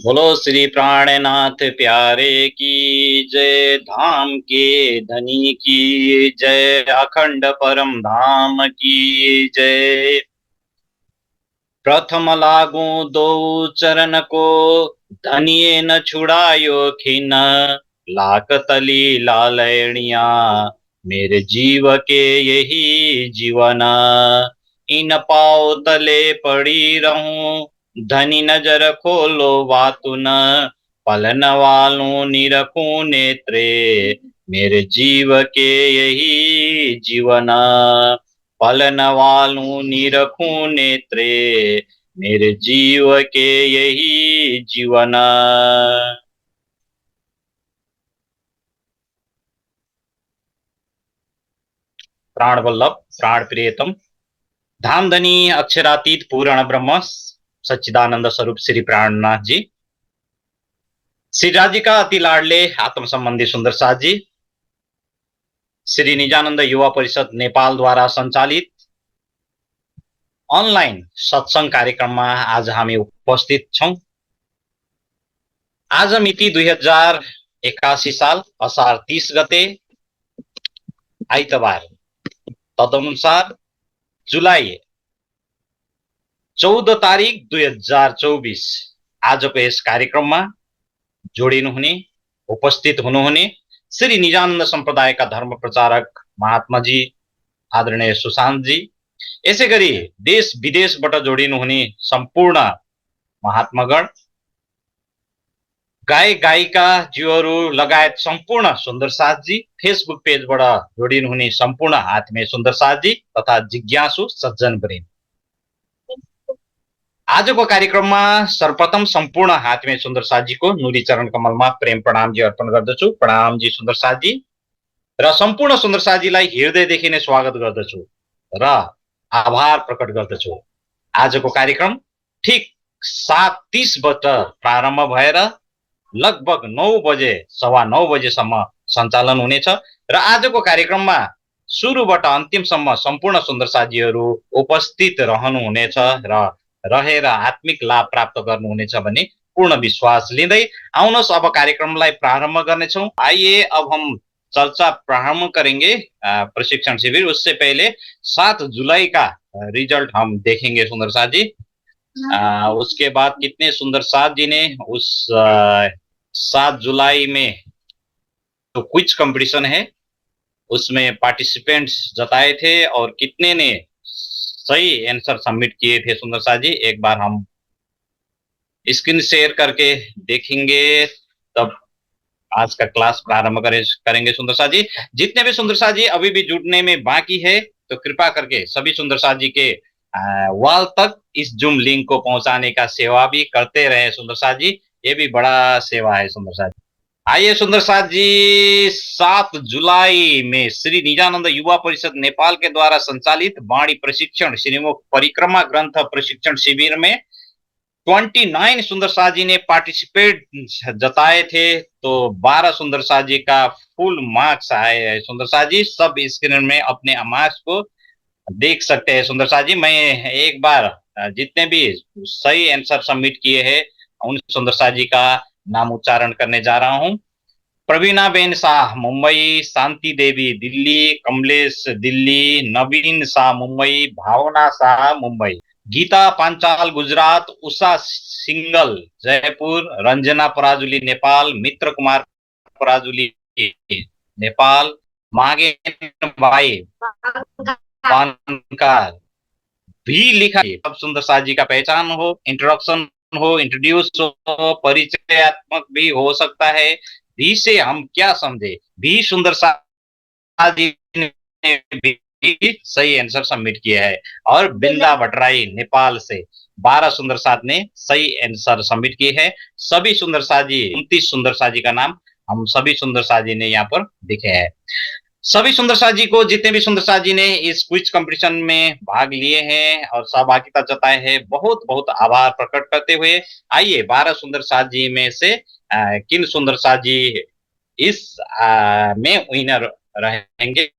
बोलो श्री प्राणनाथ प्यारे की जय। धाम के धनी की जय। अखंड परम धाम की जय। प्रथम लागू दो चरण को, धनिये न छुड़ायो खिन। लाख तली लालैणिया, मेरे जीव के यही जीवन। इन पाँव तले पड़ी रहूं, धनी नजर खोलो वातुन। पलन वालों निरखूं नेत्रे, मेरे जीव के यही जीवन। पलन वालों निरखूं नेत्रे, मेरे जीव के यही जीवन। प्राण वल्लभ प्राण प्रियतम धामधनी अक्षरातीत पूर्ण ब्रह्म सच्चिदानंद स्वरूप श्री प्राणनाथ जी, श्री राज जी का अति लाडले आत्म संबंधी सुंदर साथ जी, श्री निजानंद युवा परिषद नेपाल द्वारा संचालित अनलाइन सत्संग कार्यक्रममा आज हामी उपस्थित छौं। आज मिति 2081 साल असार 30 गते आइतबार, तदनुसार जुलाई 14 तारिक 2024 आजको यस कार्यक्रममा जोडिनुहुने, उपस्थित हुनुहुने श्री निजानन्द सम्प्रदायका धर्म प्रचारक महात्मा जी आदरणीय सुशान्त जी, यसै गरी देश विदेशबाट जोडिनुहुने सम्पूर्ण महात्मागण, गायक गायिका जीवहरू लगायत सम्पूर्ण सुन्दर साथ जी, फेसबुक पेजबाट जोडिनुहुने सम्पूर्ण आत्मीय सुन्दर साथ जी तथा जिज्ञासु सज्जनवृन्द, आजको कार्यक्रममा सर्वप्रथम सम्पूर्ण आत्मीय सुन्दर साथजीको नुरी चरण कमलमा प्रेम प्रणामजी अर्पण गर्दछु। प्रणामजी सुन्दर साथजी, र सम्पूर्ण सुन्दर साथजीलाई हृदयदेखि नै स्वागत गर्दछु र आभार प्रकट गर्दछु। आजको कार्यक्रम ठिक 7:30 बाट प्रारम्भ भएर लगभग 9 बजे, 9:15 बजेसम्म सञ्चालन हुनेछ र आजको कार्यक्रममा सुरुबाट अन्तिमसम्म सम्पूर्ण सुन्दर साथीहरू उपस्थित रहनुहुनेछ र रहेर आत्मिक लाभ प्राप्त गर्नुहुनेछ भन्ने पूर्ण विश्वास लिँदै आउनुहोस् अब कार्यक्रमलाई प्रारम्भ गर्नेछौं। आइए अब हम चर्चा प्रारंभ करेंगे प्रशिक्षण शिविर। उससे पहले 7 जुलाई का रिजल्ट हम देखेंगे सुंदर साथ जी। उसके बाद कितने सुंदर साथ जी ने उस 7 जुलाई में तो क्विज कंपटीशन है उसमें पार्टिसिपेंट्स जताए थे और कितने ने सही आंसर सबमिट किए थे सुंदर साथ जी, एक बार हम स्क्रीन शेयर करके देखेंगे तब आज का क्लास प्रारंभ करेंगे सुंदर साथ जी। जितने भी सुंदर साथ जी अभी भी जुड़ने में बाकी है तो कृपा करके सभी सुंदर साथ जी के वॉल तक इस जूम लिंक को पहुंचाने का सेवा भी करते रहे सुंदर साथ जी, ये भी बड़ा सेवा है सुंदर साथ जी। आइए सुंदर साथ जी, 7 जुलाई में श्री निजानंद युवा परिषद नेपाल के द्वारा संचालित वाणी प्रशिक्षण श्रीमुख परिक्रमा ग्रंथ प्रशिक्षण शिविर में 29 सुंदर साथ जी ने पार्टिसिपेट जताए थे, तो 12 सुंदर साथ जी का फुल मार्क्स आए हैं सुंदर साथ जी। सब स्क्रीन में अपने मार्क्स को देख सकते हैं सुंदर साथ जी। मैं एक बार जितने भी सही आंसर सबमिट किए हैं उन सुंदर साथ जी का नाम उच्चारण करने जा रहा हूं। प्रवीणा बेन शाह मुंबई, शांति देवी दिल्ली, कमलेश दिल्ली, नवीन शाह मुंबई, भावना शाह मुंबई, गीता पांचाल गुजरात, उषा सिंगल जयपुर, रंजना पराजुली नेपाल, मित्र कुमार पराजुली नेपाल, मागेन भाई पानकार भी लिखा है। अब सुंदर साथ जी का पहचान हो, इंट्रोडक्शन हो, इंट्रोड्यूस हो, परिचयात्मक भी हो सकता है। भी से हम क्या समझे, भी सुंदर साथ जी ने भी सही आंसर सबमिट किया है। और बिंदा भट्टराई नेपाल से 12 सुंदर साथ ने सही आंसर सबमिट किए हैं। सभी सुंदर साथ जी 29 सुंदर साथ जी का नाम हम सभी सुंदर साथ जी ने यहाँ पर दिखे हैं। सभी सुंदर साथ जी को, जितने भी सुंदर साथ जी ने इस क्विज कंपटीशन में भाग लिए हैं और सहभागिता जताए हैं, बहुत बहुत आभार प्रकट करते हुए आइए 12 सुंदर साथ जी में से किन सुंदर साथ जी इस में विनर रहेंगे।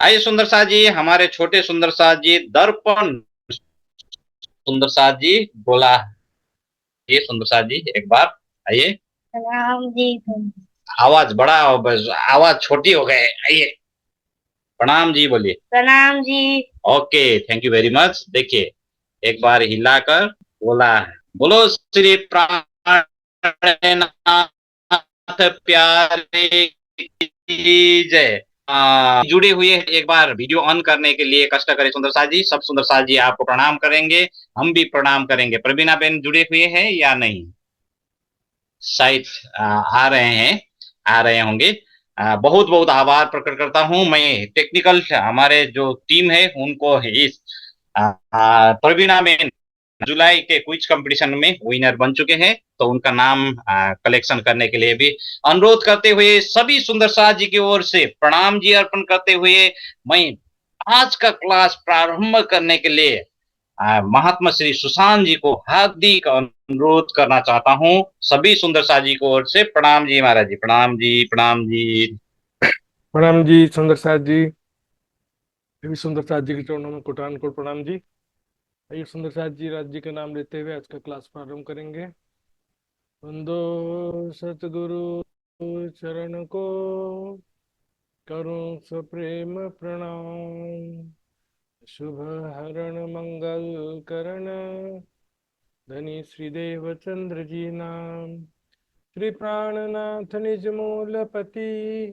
आइए सुंदर साथ जी, हमारे छोटे सुंदर साथ जी दर्पण सुंदर साथ जी बोला ये सुंदर साथ जी एक बार आइए। प्रणाम जी। आवाज बड़ा, बस आवाज छोटी हो गए, आइए। प्रणाम जी बोलिए। प्रणाम जी। Okay, thank you very much. देखिए, एक बार हिलाकर बोला है, बोलो श्री प्राणनाथ प्यारे की जय। जुड़े हुए हैं, एक बार वीडियो ऑन करने के लिए कष्ट करें सुंदर साथ जी। सब सुंदर साथ जी आपको प्रणाम करेंगे, हम भी प्रणाम करेंगे। प्रवीणा बेन जुड़े हुए हैं या नहीं? शायद आ रहे हैं, आ रहे होंगे। बहुत बहुत आभार प्रकट करता हूं मैं। टेक्निकल हमारे जो टीम है उनको इस प्रवीणा में जुलाई के क्विज कंपटीशन में विनर बन चुके हैं, तो उनका नाम कलेक्शन करने के लिए भी अनुरोध करते हुए सभी सुंदर शाह जी की ओर से प्रणाम जी अर्पण करते हुए मैं आज का क्लास प्रारंभ करने के लिए महात्मा श्री सुशांत जी को हार्दिक अनुरोध करना चाहता हूँ। सभी सुंदर शाह जी को ओर से प्रणाम जी महाराज जी, प्रणाम जी, प्रणाम जी। प्रणाम जी सुंदर साथ जी। देवी सुंदर साथ जी के चरणों में कोटान कोट प्रणाम जी। आइए सुंदर साथ जी राज्य का नाम लेते हुए आज का क्लास प्रारंभ करेंगे। वंदो सतगुरु चरण को, करूं सप्रेम प्रणाम। शुभ हरण मंगल करण, धनी श्रीदेव चंद्र जी नाम। श्री प्राणनाथ निज मूलपति,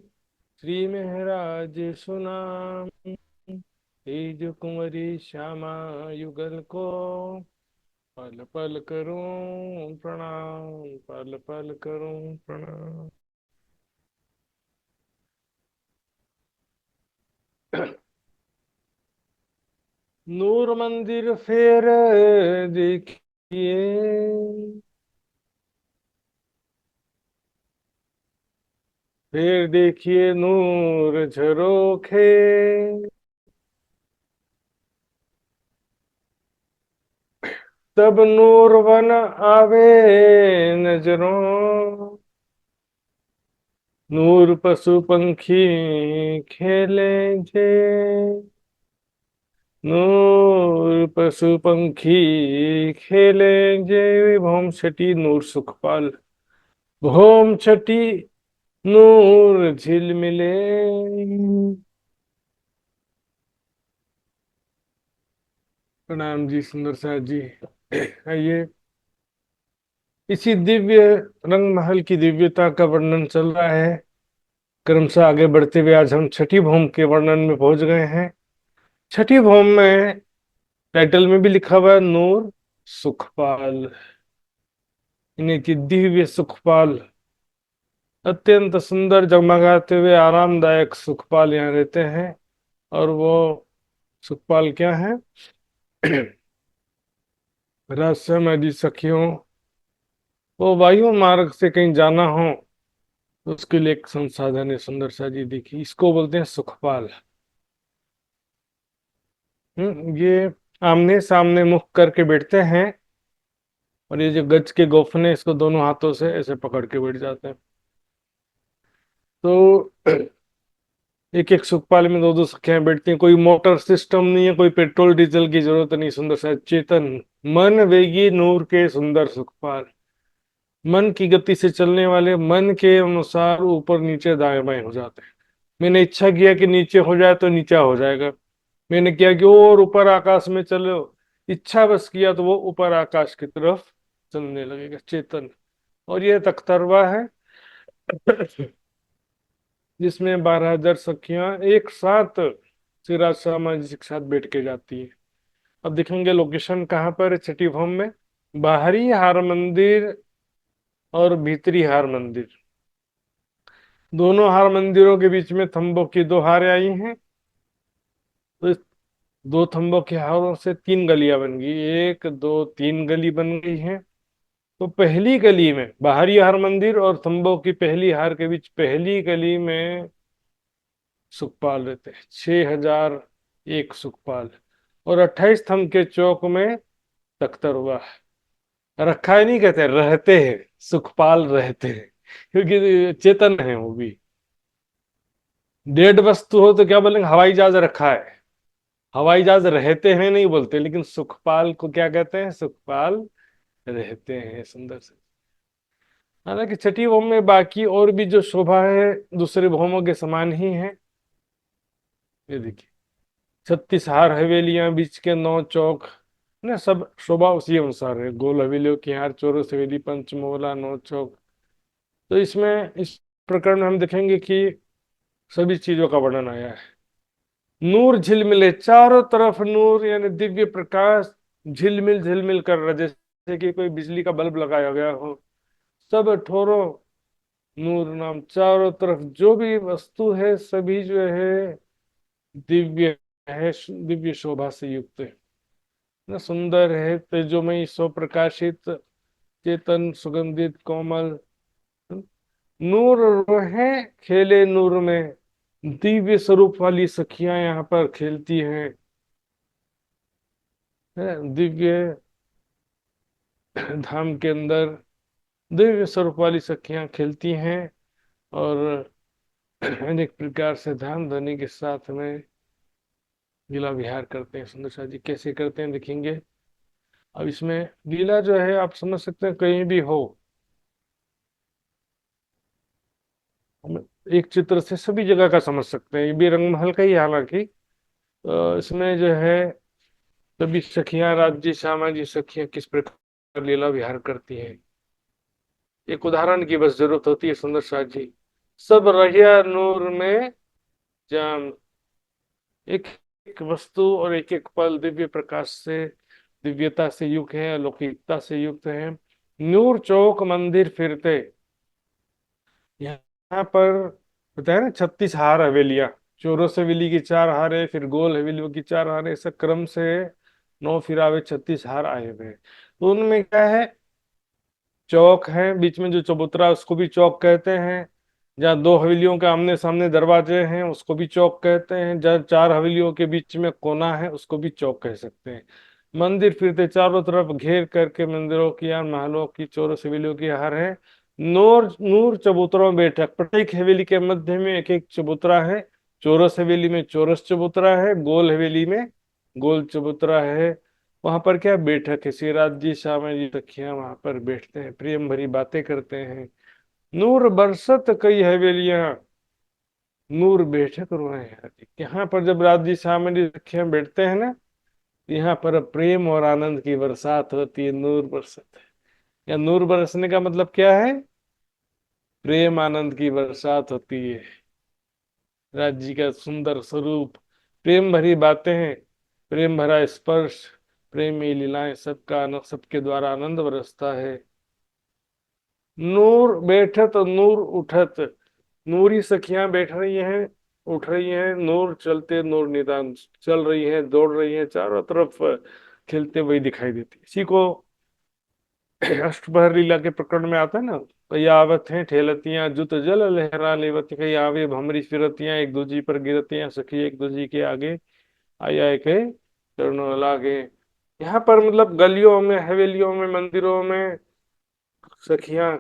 श्री महराज सुनाम। तेज कुंवरी श्यामा युगल को, पल पल करूं प्रणाम, पल पल करूं प्रणाम। नूर मंदिर फेर देखिए, फिर देखिए नूर झरोखे। तब नूर बन आवे नजरों, नूर पशु पंखी खेले जे। नूर पशु पंखी खेले जे, भौम छठी नूर सुखपाल। भौम छठी नूर झिलमिले। प्रणाम जी सुंदर साथ जी। आइए, इसी दिव्य रंग महल की दिव्यता का वर्णन चल रहा है। क्रमशः आगे बढ़ते हुए आज हम छठी भौम के वर्णन में पहुंच गए हैं। छठी भौम में टाइटल में भी लिखा हुआ है नूर सुखपाल, यानी कि दिव्य सुखपाल। अत्यंत सुंदर जगमगाते हुए आरामदायक सुखपाल यहाँ रहते हैं। और वो सुखपाल क्या है? रहस्यमयी सखियों, वो वायु मार्ग से कहीं जाना हो तो उसके लिए एक संसाधन है। सुंदर सा जी देखिए, इसको बोलते हैं सुखपाल। ये आमने सामने मुख करके बैठते हैं, और ये जो गज के गोफने इसको दोनों हाथों से ऐसे पकड़ के बैठ जाते हैं। तो एक एक सुखपाल में दो दो सखियां बैठती हैं। कोई मोटर सिस्टम नहीं है, कोई पेट्रोल डीजल की जरूरत नहीं। सुंदर सा चेतन मन वेगी नूर के सुंदर सुखपाल। मन की गति से चलने वाले, मन के अनुसार ऊपर नीचे दाएं बाएं हो जाते हैं। मैंने इच्छा किया कि नीचे हो जाए तो नीचा हो जाएगा। मैंने किया कि और ऊपर आकाश में चलो, इच्छा बस किया तो वो ऊपर आकाश की तरफ चलने लगेगा चेतन। और ये तख्तरवा है जिसमें 12,000 सखियां एक साथ श्री राज शर्मा जी के साथ बैठ के जाती है। अब देखेंगे लोकेशन कहाँ पर है छठी भौम में। बाहरी हार मंदिर और भीतरी हार मंदिर, दोनों हार मंदिरों के बीच में थंबों की दो हारें आई हैं। तो इस दो थंबों के हारों से तीन गलियां बन गई, एक दो तीन गली बन गई हैं। तो पहली गली में बाहरी हार मंदिर और थंबों की पहली हार के बीच पहली गली में सुखपाल रहते हैं, 6,001 सुखपाल। और 28 थंब के चौक में तख्तर हुआ है। रखा है नहीं कहते, रहते हैं सुखपाल, रहते हैं क्योंकि चेतन है वो भी। डेड वस्तु हो तो क्या बोलेंगे, हवाई जहाज रखा है। हवाई जहाज रहते हैं नहीं बोलते, लेकिन सुखपाल को क्या कहते हैं? सुखपाल रहते हैं सुंदर से। हालांकि छठी भौम में बाकी और भी जो शोभा है दूसरे भौमों के समान ही है। ये देखिए 36 हार हवेलियां, बीच के 9 चौक, ना सब शोभा उसी अनुसार है। गोल हवेलियों की हार, चौरस हवेली, पंचमोहला, 9 चौक। तो इसमें इस प्रकरण में हम देखेंगे कि सभी चीजों का वर्णन आया है। नूर झिलमिले, चारों तरफ नूर यानी दिव्य प्रकाश झिलमिल झिलमिल कर रहा, जैसे कि कोई बिजली का बल्ब लगाया गया हो। सब ठोरों नूर नाम, चारों तरफ जो भी वस्तु है सभी जो है दिव्य है, दिव्य शोभा से युक्त है ना, सुंदर है, तेजोमयी, स्वप्रकाशित, चेतन, सुगंधित, कोमल। नूर है खेले नूर में, दिव्य स्वरूप वाली सखियां यहाँ पर खेलती हैं, है दिव्य धाम के अंदर दिव्य स्वरूप वाली सखियां खेलती हैं और अनेक प्रकार से ध्यान धनी के साथ में लीला विहार करते हैं। सुंदर शाह जी कैसे करते हैं देखेंगे। अब इसमें लीला जो है आप समझ सकते हैं कहीं भी हो, हम एक चित्र से सभी जगह का समझ सकते हैं। ये भी रंगमहल का ही है हालांकि। इसमें जो है सभी सखियां, राज्य श्यामा जी सखियां किस प्रकार लीला विहार करती हैं, एक उदाहरण की बस जरूरत होती है सुंदर शाह जी। सब रहिया नूर में जाम, एक एक वस्तु और एक एक पल दिव्य प्रकाश से, दिव्यता से युक्त है, अलौकिकता से युक्त है। नूर चौक मंदिर फिरते, यहाँ पर बताया ना 36 हार हवेलियां, चौरस हवेली की 4 हार है, फिर गोल हवेलियों की 4 हार है, ऐसा क्रम से 9 फिरावे 36 हार आए हुए हैं। तो उनमें क्या है, चौक है बीच में जो चबूतरा, उसको भी चौक कहते हैं। जहाँ 2 हवेलियों के आमने सामने दरवाजे हैं उसको भी चौक कहते हैं। जहाँ 4 हवेलियों के बीच में कोना है उसको भी चौक कह सकते हैं। मंदिर फिरते, चारों तरफ घेर करके मंदिरों की या महलों की, चौरस हवेलियों की हार है। नूर नूर चबूतरों में बैठक, प्रत्येक हवेली के मध्य में एक एक चबूतरा है। चौरस हवेली में चौरस चबूतरा है, गोल हवेली में गोल चबूतरा है। वहां पर क्या बैठक है, श्रीराज जी श्यामा जी सखियां वहां पर बैठते हैं, प्रेम भरी बातें करते हैं। नूर बरसत कई हवेलियां, नूर बैठक रोए हैं। यहाँ पर जब राज जी श्यामा जी सखियां बैठते हैं ना, यहाँ पर प्रेम और आनंद की बरसात होती है, नूर बरसत है। या नूर बरसने का मतलब क्या है, प्रेम आनंद की बरसात होती है। राज जी का सुंदर स्वरूप, प्रेम भरी बातें हैं, प्रेम भरा स्पर्श, प्रेमी लीलाएं, सबके द्वारा आनंद बरसता है। नूर बैठत नूर उठत, नूरी सखियां बैठ रही हैं, उठ रही हैं, नूर चलते नूर निदान, चल रही हैं, दौड़ रही हैं, चारों तरफ खेलते हुए दिखाई देती। इसी को अष्टपहर लीला के प्रकरण में आता है ना, कई आवत हैं ठेलतियां, जुत जल लहरा लेवत, कई आवे भमरी फिरतियां, एक दूजी पर गिरतियां, सखी एक दूजी के आगे, आई आए के चरणों लागे। यहाँ पर मतलब गलियों में, हवेलियों में, मंदिरों में सखियां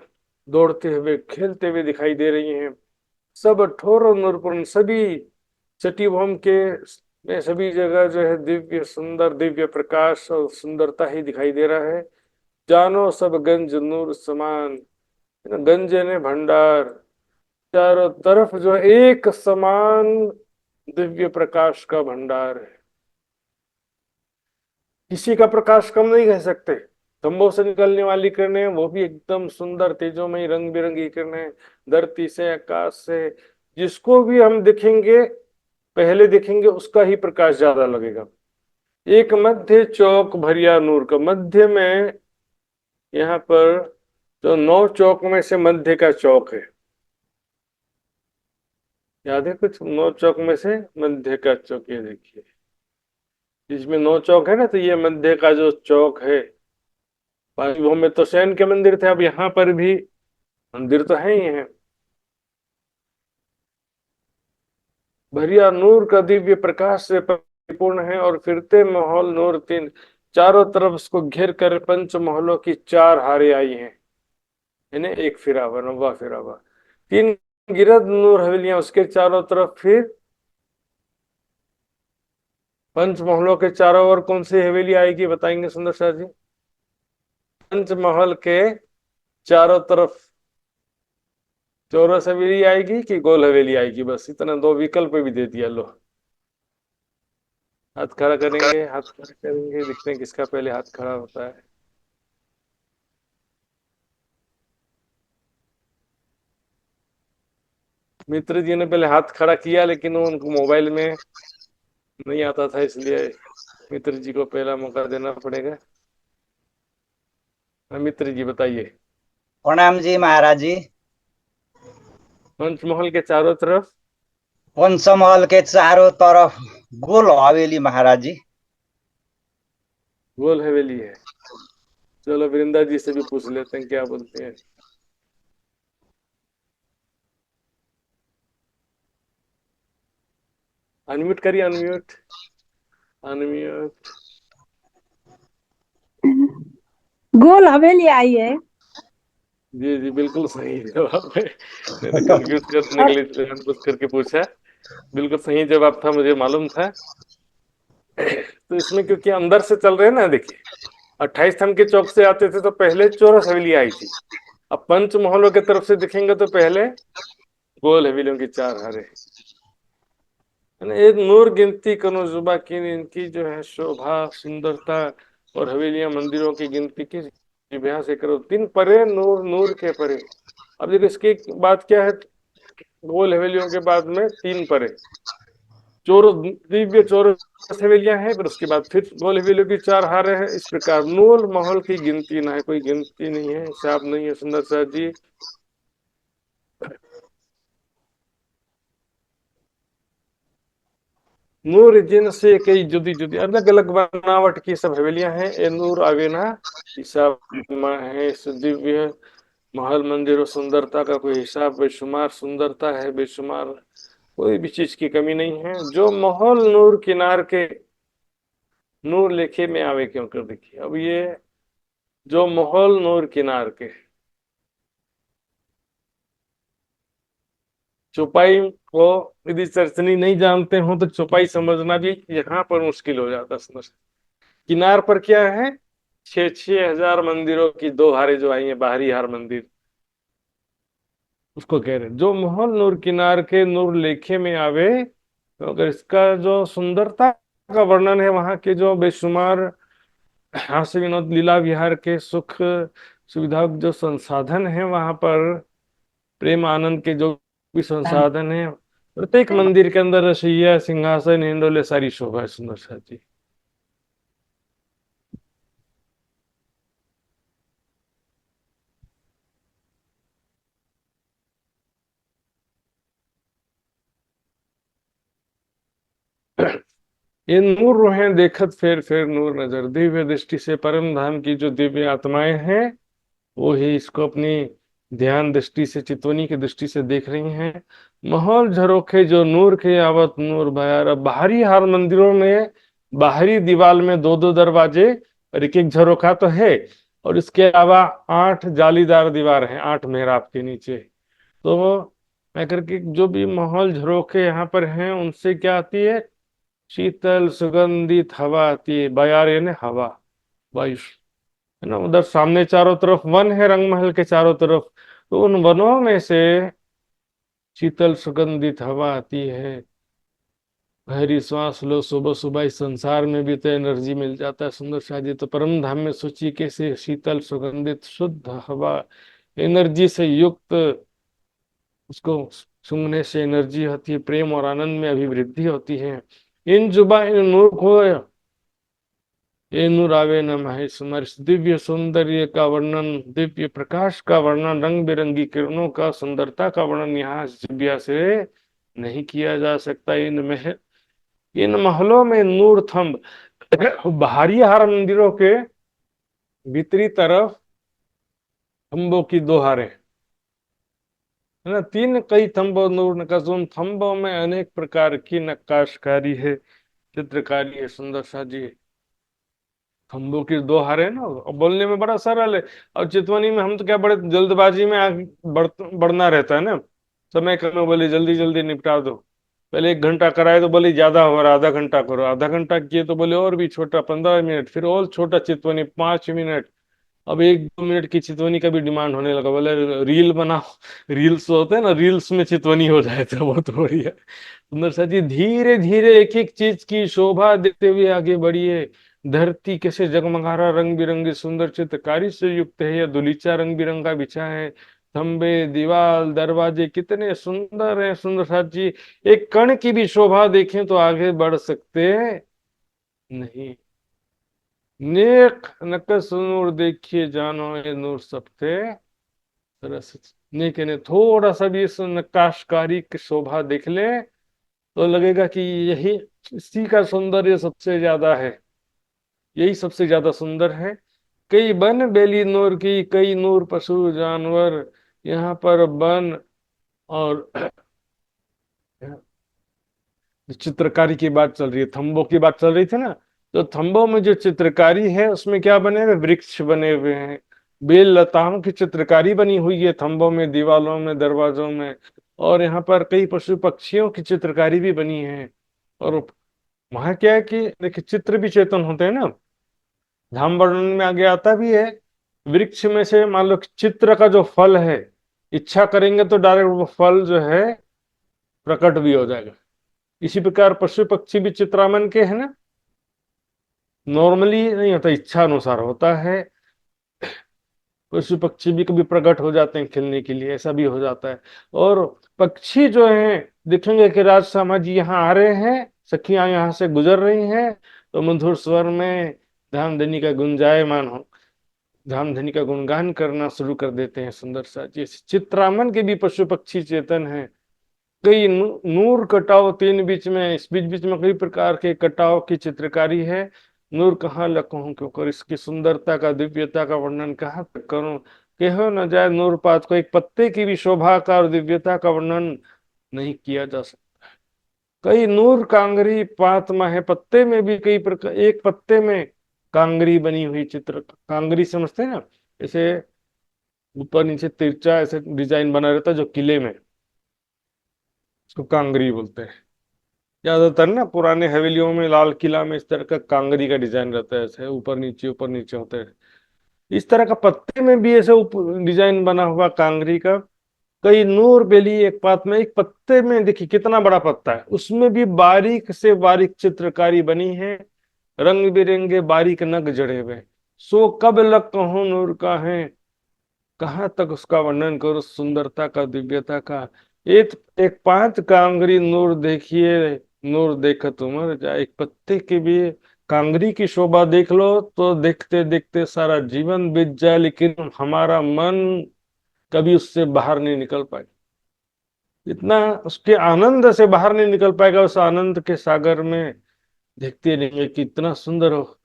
दौड़ते हुए खेलते हुए दिखाई दे रही हैं। सब ठोर और नूरपूर्ण, सभी छठी भौम के में सभी जगह जो है दिव्य सुंदर दिव्य प्रकाश और सुंदरता ही दिखाई दे रहा है। जानो सब गंज नूर समान, है ना, गंज ने भंडार, चारों तरफ जो है एक समान दिव्य प्रकाश का भंडार है। किसी का प्रकाश कम नहीं कह सकते। खंभों से निकलने वाली किरणें वो भी एकदम सुंदर तेजोमयी रंग बिरंगी किरणें, धरती से आकाश से, जिसको भी हम देखेंगे पहले देखेंगे उसका ही प्रकाश ज्यादा लगेगा। एक मध्य चौक भरिया नूर का, मध्य में यहाँ पर जो 9 चौक में से मध्य का चौक है, याद है कुछ, 9 चौक में से मध्य का चौक, ये देखिए जिसमें 9 चौक है ना, तो ये मध्य का जो चौक है। बाकी में तो शैन के मंदिर थे, अब यहाँ पर भी मंदिर तो है ही है। भरिया नूर का दिव्य प्रकाश से परिपूर्ण है और फिरते माहौल नूर तीन, चारों तरफ उसको घेर कर पंच महलों की 4 हारें आई हैं, यानी एक फिरावा, 9वां फिरावा। 3 गिरद नूर हवेलियां उसके चारों तरफ, फिर पंच महलों के चारों ओर कौन सी हवेली आएगी बताएंगे सुंदर शाह जी। पंचमहल के चारों तरफ चौरस हवेली आएगी कि गोल हवेली आएगी, बस इतना दो विकल्प भी दे दिया लो। हाथ खड़ा करेंगे, हाथ खड़ा करेंगे, देखते हैं किसका पहले हाथ खड़ा होता है। मित्र जी ने पहले हाथ खड़ा किया, लेकिन वो उनको मोबाइल में नहीं आता था, इसलिए मित्र जी को पहला मौका देना पड़ेगा। हाँ, मित्र जी बताइए। प्रणाम जी महाराज जी। पंचमहल के चारों तरफ पंचमहल के चारों तरफ गोल हवेली महाराज जी। गोल हवेली है। चलो वृंदा जी से भी पूछ लेते हैं क्या बोलते हैं। अनम्यूट करिए, अनम्यूट, अनम्यूट। गोल हवेली आई है। जी जी, बिल्कुल सही जवाब है। मैंने कंफ्यूज करने के लिए जानबूझ करके पूछा। बिल्कुल सही जवाब था, मुझे मालूम था। तो इसमें क्योंकि अंदर से चल रहे हैं ना, देखिए 28 थंब के चौक से आते थे तो पहले चौरस हवेली आई थी। अब पंचमहलों की तरफ से दिखेंगे तो पहले गोल हवेलियों की चार हारे। है ना, एक नूर गिनती कनो जुबा की, इनकी जो है शोभा सुंदरता और हवेलियां मंदिरों की गिनती की जिभ्या से करो, तीन परे नूर नूर के परे। अब देखो इसकी बात क्या है, गोल हवेलियों के बाद में तीन परे चोर दिव्य चौरस हवेलियां हैं, फिर उसके बाद फिर गोल हवेलियों की चार हारे हैं। इस प्रकार नूर महल की गिनती ना है, कोई गिनती नहीं है, हिसाब नहीं है सुंदर सा जी। नूर जिन से कई जुदी जुदी अलग अलग बनावट की सब हवेलियां हैं, ए नूर आवे ना हिसाब है। इस दिव्य महल मंदिर और सुंदरता का कोई हिसाब बेशुमार सुंदरता है, बेशुमार, कोई भी चीज की कमी नहीं है। जो महल नूर किनार के नूर लेखे में आवे क्यों कर, देखिए अब ये जो महल नूर किनार के, चौपाई को यदि चरचनी नहीं जानते हो तो चौपाई समझना भी यहाँ पर मुश्किल हो जाता है समझ। किनार पर क्या है, 6,000 मंदिरों की दो हारे जो आई है, बाहरी हार मंदिर, उसको कह रहे हैं। जो महल नूर किनार के नूर लेखे में आवे, तो अगर इसका जो सुंदरता का वर्णन है, वहां के जो बेशुमार हास्य विनोद लीला विहार के सुख सुविधा जो संसाधन है वहां पर, प्रेम आनंद के जो भी संसाधन है, प्रत्येक मंदिर के अंदर रसैया सिंहासन हिंडोले सारी शोभा है सुंदर सा जी। ये नूर रूहें देखत फेर फेर नूर नजर, दिव्य दृष्टि से परम धाम की जो दिव्य आत्माएं हैं वो ही इसको अपनी ध्यान दृष्टि से, चितवनी की दृष्टि से देख रही हैं। महल झरोखे जो नूर के आवत नूर बयार। अब बाहरी हार मंदिरों में बाहरी दीवार में दो दो दरवाजे और एक एक झरोखा तो है, और इसके अलावा 8 जालीदार दीवार हैं 8 मेहराब के नीचे। तो मैं करके जो भी महल झरोखे यहाँ पर हैं उनसे क्या आती है, शीतल सुगंधित हवा आती है। बयार यानी हवा, वायु, है ना। उधर सामने चारों तरफ वन है, रंगमहल के चारों तरफ, तो उन वनों में से शीतल सुगंधित हवा आती है। गहरी सांस लो, सुबह सुबह इस संसार में भी तो एनर्जी मिल जाता है सुंदर शादी। तो परम धाम में सोचिए कैसे शीतल सुगंधित शुद्ध हवा, एनर्जी से युक्त, उसको सूंघने से एनर्जी होती है, प्रेम और आनंद में अभिवृद्धि होती है। इन जुबा इन नूर को ये नूर आवे न महेश, इस दिव्य सौंदर्य का वर्णन, दिव्य प्रकाश का वर्णन, रंग बिरंगी किरणों का, सुंदरता का वर्णन यहाँ जिज्ञा से नहीं किया जा सकता। इन महलों में नूर थंब बाहरी हार मंदिरों के भीतरी तरफ थंबों की दो हारें, है ना। तीन कई थंबों नूर नकाश, उन थंबों में अनेक प्रकार की नक्काशकारी है, चित्रकारी है सुंदर सा जी। खंभों की दो हारे हैं ना, और बोलने में बड़ा सरल है। और चितवनी में हम तो क्या बड़े जल्दबाजी में आगे बढ़ना रहता है ना, समय कम है, बोले जल्दी जल्दी निपटा दो। पहले 1 घंटा कराए तो बोले ज्यादा हो रहा, आधा घंटा करो, आधा घंटा किए तो बोले और भी छोटा 15 मिनट, फिर और छोटा चितवनी 5 मिनट। अब 1-2 मिनट की चितवनी का भी डिमांड होने लगा, बोले रील बनाओ। रील्स होते हैं ना, रील्स में चितवनी हो जाए तो बहुत बढ़िया। सुंदर सा जी धीरे धीरे एक एक चीज की शोभा देखते हुए आगे बढ़िए। धरती कैसे जगमगा रहा, रंग बिरंगी सुंदर चित्रकारी से युक्त है, या दुलीचा रंग बिरंगा बिछा है। खंबे, दीवार, दरवाजे कितने सुंदर हैं सुंदर सा जी। एक कण की भी शोभा देखें तो आगे बढ़ सकते नहीं। नेक नकस नूर देखिए जानो ये नूर सबसे रस। नेक ने थोड़ा सा भी इस नक्काशकारी की शोभा देख ले तो लगेगा कि यही, इसी का सौंदर्य सबसे ज्यादा है, यही सबसे ज्यादा सुंदर है। कई बन बेली नूर की, कई नूर पशु जानवर। यहाँ पर बन और चित्रकारी की बात चल रही है, थंबों की बात चल रही थी ना। तो थंबों में जो चित्रकारी है उसमें क्या बने हुए, वृक्ष बने हुए हैं। बेल लताओं की चित्रकारी बनी हुई है थंबों में, दीवालों में, दरवाजों में। और यहाँ पर कई पशु पक्षियों की चित्रकारी भी बनी है। और वहां क्या है कि देखिए चित्र भी चेतन होते हैं ना। धाम वर्णन में आगे आता भी है, वृक्ष में से मान लो चित्र का जो फल है, इच्छा करेंगे तो डायरेक्ट वो फल जो है प्रकट भी हो जाएगा। इसी प्रकार पशु पक्षी भी चित्रामन के है ना, नॉर्मली नहीं होता, इच्छा अनुसार होता है। पशु पक्षी भी कभी प्रकट हो जाते हैं खिलने के लिए, ऐसा भी हो जाता है। और पक्षी जो हैं, देखेंगे कि राजशर्मा जी यहाँ आ रहे हैं, सखियां यहाँ से गुजर रही हैं, तो मधुर स्वर में धामधनी का गुंजायमान हो, धामधनी का गुणगान करना शुरू कर देते हैं। सुंदर सा जैसे चित्रामन के भी पशु पक्षी चेतन है। कई नूर कटाव तीन बीच में, इस बीच बीच में कई प्रकार के कटाव की चित्रकारी है। नूर कहाँ लखूं क्योंकि इसकी सुंदरता का, दिव्यता का वर्णन कहाँ तक करूं। कहो न जाए नूर पात को, एक पत्ते की भी शोभा का और दिव्यता का वर्णन नहीं किया जा सकता। कई नूर कांगरी पात में है, पत्ते में भी कई प्रकार, एक पत्ते में कांगरी बनी हुई चित्र, कांगरी समझते हैं ना, ऐसे ऊपर नीचे तिरछा ऐसे डिजाइन बना रहता है जो किले में, उसको कांगरी बोलते हैं। ज्यादातर ना पुराने हवेलियों में, लाल किला में इस तरह का कांगरी का डिजाइन रहता है, ऐसे ऊपर नीचे होते हैं। इस तरह का पत्ते में भी ऐसे डिजाइन बना हुआ कांगरी का। कई नूर बेली एक पात में, एक पत्ते में देखिए कितना बड़ा पत्ता है, उसमें भी बारीक से बारीक चित्रकारी बनी है। रंग बिरंगे बारीक नग जड़े हुए। सो कब लग कहूं नूर का है, कहाँ तक उसका वर्णन करो सुंदरता का, दिव्यता का। एक एक पांच कांगरी नूर देखिए, नूर देखत उमर जाए। एक पत्ते की भी कांगरी की शोभा देख लो तो देखते देखते सारा जीवन बीत जाए, लेकिन हमारा मन कभी उससे बाहर नहीं निकल पाए। इतना उसके आनंद से बाहर नहीं निकल पाएगा, उस आनंद के सागर में देखते रहेंगे कि इतना सुंदर हो,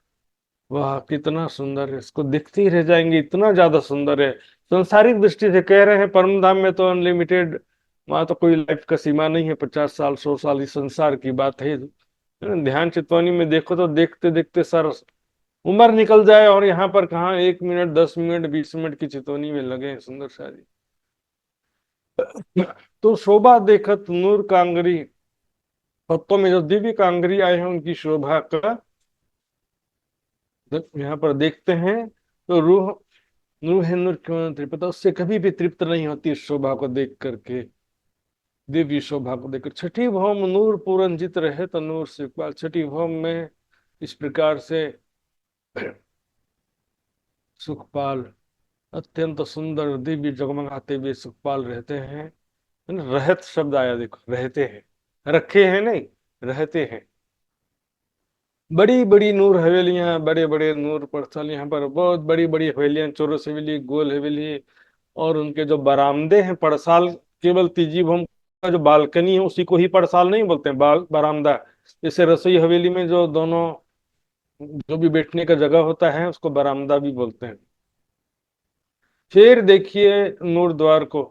वाह कितना सुंदर है, इसको देखते ही रह जाएंगे, इतना ज्यादा सुंदर है। संसारिक दृष्टि से कह रहे हैं, परम धाम में तो अनलिमिटेड, वहां तो कोई लाइफ का सीमा नहीं है, 50 साल 100 साल इस संसार की बात है। ध्यान चितवनी में देखो तो देखते देखते सर उम्र निकल जाए, और यहाँ पर कहाँ 1 मिनट 10 मिनट 20 मिनट की चितवनी में लगे हैं सुंदर सारी। तो शोभा देखत नूर कांगरी, पत्तों में जो दिव्य कांगरी आए हैं उनकी शोभा का यहाँ पर देखते हैं। तो रूह, रूह है नूर क्यों न तृप्त, उससे कभी भी तृप्त नहीं होती इस शोभा को देख करके, दिव्य शोभा को देखकर। छठी भौम नूर पूरंजित रहे तो नूर सुखपाल, छठी भौम में इस प्रकार से सुखपाल, अत्यंत सुंदर दिव्य जगमगाते हुए सुखपाल रहते हैं। है ना? रहत शब्द आया देखो, रहते हैं, रखे हैं नहीं, रहते हैं। बड़ी बड़ी नूर हवेलियां, बड़े बड़े नूर पड़साल, यहाँ पर बहुत बड़ी बड़ी हवेलियां, चौरस हवेली, गोल हवेली। और उनके जो बरामदे हैं, पड़साल केवल तीजी भूम का जो बालकनी है उसी को ही पड़साल नहीं बोलते हैं, बरामदा। जैसे रसोई हवेली में जो दोनों, जो भी बैठने का जगह होता है उसको बरामदा भी बोलते हैं। फिर देखिए नूर द्वार को,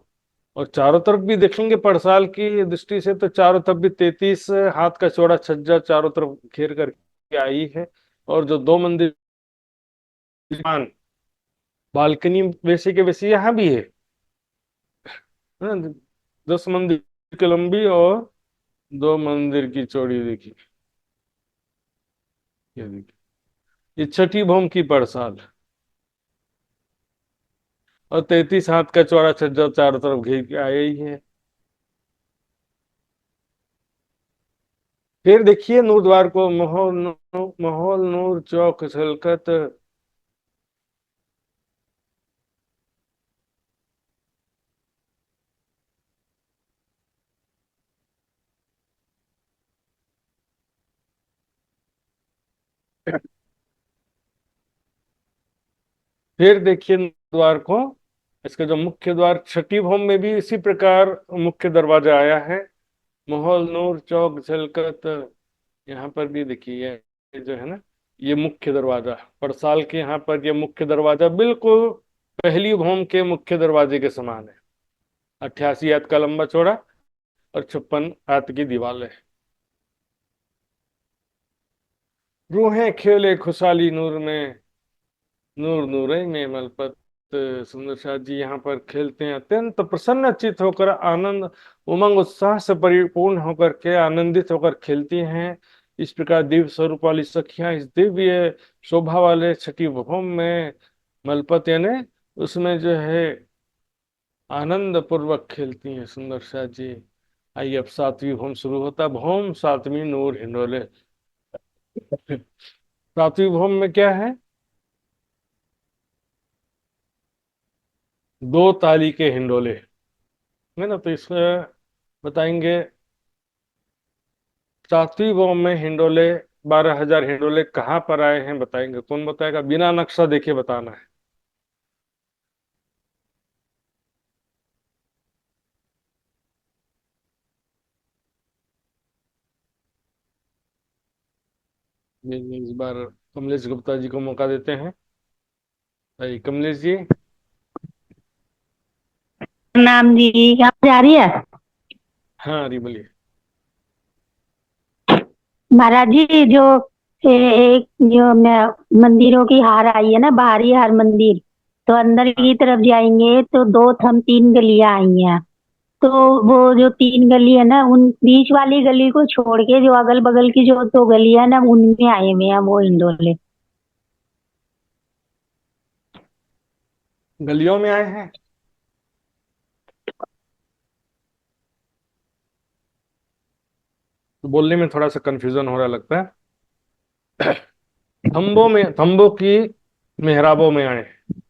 और चारों तरफ भी देखेंगे पड़साल की दृष्टि से तो चारों तरफ भी 33 हाथ का चौड़ा छज्जा चारों तरफ घेर करके आई है। और जो दो मंदिर बालकनी वैसे के वैसे यहाँ भी है ना, 10 मंदिर की लंबी और 2 मंदिर की चौड़ी देखिए। ये देखिए, ये छठी भौम की पड़साल। और 33 हाथ का चौड़ा छज्जा चारों तरफ घेर के आया ही है। फिर देखिए नूर द्वार को, माहौल नूर चौक छलकत। फिर देखिए द्वार को, इसका जो मुख्य द्वार, छठी भौम में भी इसी प्रकार मुख्य दरवाजा आया है। माहौल नूर चौक झलकत, यहाँ पर भी देखिए ये जो है ना, ये मुख्य दरवाजा परसाल के, यहाँ पर ये मुख्य दरवाजा बिल्कुल पहली भौम के मुख्य दरवाजे के समान है। 88 हाथ का लंबा चौड़ा और 56 हाथ की दीवार है। रूहें खेले खुशहाली नूर में, नूर नूरे में मलपत। सुंदर शाह जी यहाँ पर खेलते हैं, अत्यंत प्रसन्नचित होकर, आनंद उमंग उत्साह से परिपूर्ण होकर के, आनंदित होकर खेलती हैं। इस प्रकार दिव्य स्वरूप वाली सखियां इस दिव्य शोभा वाले छठी भौम में मलपत यानी उसमें जो है आनंद पूर्वक खेलती हैं। सुंदर शाह जी, आइए अब सातवीं भौम शुरू होता है। भौम सातवीं नूर हिंडोले। सातवीं भौम में क्या है? दो ताली के हिंडोले है ना, तो इसमें बताएंगे। सातवीं बॉम्ब में हिंडोले, 12,000 हिंडोले कहाँ पर आए हैं बताएंगे। कौन बताएगा? बिना नक्शा देखे बताना है। इस बार कमलेश गुप्ता जी को मौका देते हैं। भाई कमलेश जी। नाम जी आवाज आ रही है? हाँ अरे बोलिए। महाराज जी, जो एक जो मंदिरों की हार आई है ना, बाहरी हार मंदिर, तो अंदर हाँ, की तरफ जाएंगे तो दो थम तीन गलियां आई हैं। तो वो जो तीन गली है ना, उन बीच वाली गली को छोड़ के जो अगल बगल की जो दो गलियां ना, उनमें आए हुए हैं वो हिंडोले। गलियों में आए हैं। तो बोलने में थोड़ा सा कंफ्यूजन हो रहा लगता है। थंबों में, थंबों की मेहराबों में आए हैं।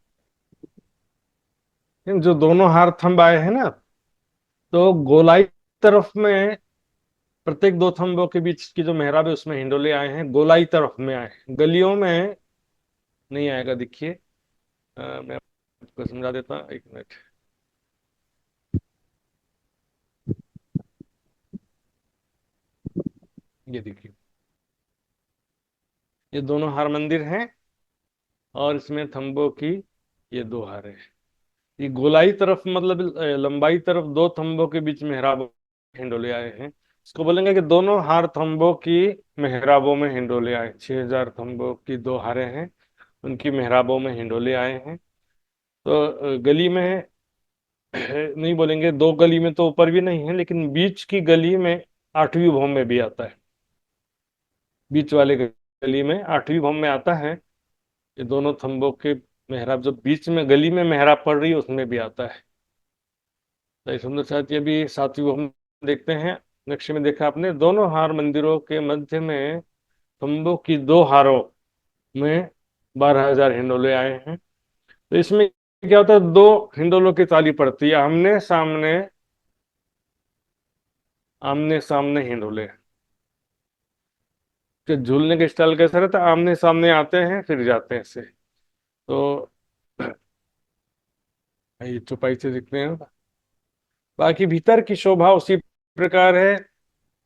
इन जो दोनों हार थंब आए हैं ना, तो गोलाई तरफ में, प्रत्येक दो थंबों के बीच की जो मेहराब है उसमें हिंडोले आए हैं। गोलाई तरफ में आए हैं, गलियों में नहीं आएगा। देखिए मैं आपको समझा देता हूँ, एक मिनट। ये देखिए, ये दोनों हार मंदिर हैं और इसमें थंबों की ये दो हार है। ये गोलाई तरफ मतलब लंबाई तरफ दो थंबों के बीच मेहराब हिंडोले आए हैं। इसको बोलेंगे कि दोनों हार थंबों की मेहराबों में हिंडोले आए। 6,000 थंबों की दो हारें हैं, उनकी मेहराबों में हिंडोले आए हैं। तो गली में नहीं बोलेंगे, दो गली में तो ऊपर भी नहीं है, लेकिन बीच की गली में 8वीं भौम में भी आता है। बीच वाले गली में 8वीं भौम में आता है। ये दोनों थंबों के मेहराब जो बीच में गली में मेहराब पड़ रही है उसमें भी आता है। तो सुंदर साथ ये भी 7वीं भौम देखते हैं। नक्शे में देखा आपने, दोनों हार मंदिरों के मध्य में थंबों की दो हारों में 12,000 हिंडोले आए हैं। तो इसमें क्या होता है, दो हिंडोलों की ताली पड़ती है, आमने सामने, आमने सामने हिंडोले के। झूलने के स्टाइल कैसा रहता है? आमने सामने आते हैं फिर जाते हैं ऐसे। तो ये चौपाई से दिखते हैं। बाकी भीतर की शोभा उसी प्रकार है।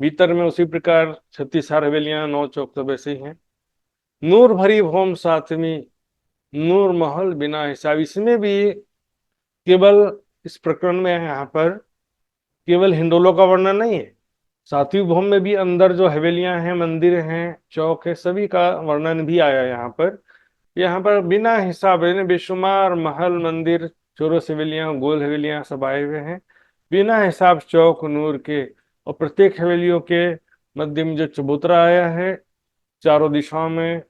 भीतर में उसी प्रकार 36 हार हवेलियां, 9 चौक सब ऐसे ही हैं। नूर भरी भौम सातवीं, नूर महल बिना हिसाब। इसमें भी केवल, इस प्रकरण में यहाँ पर केवल हिंडोलों का वर्णन नहीं है। सातवीं भौम में भी अंदर जो हवेलियां हैं, मंदिर हैं, चौक है, सभी का वर्णन भी आया यहाँ पर। यहाँ पर बिना हिसाब यानी बेशुमार महल, मंदिर, चौरस हवेलियां, गोल हवेलियां सब आए हुए हैं। बिना हिसाब चौक नूर के, और प्रत्येक हवेलियों के मध्य में जो चबूतरा आया है, चारों दिशाओं में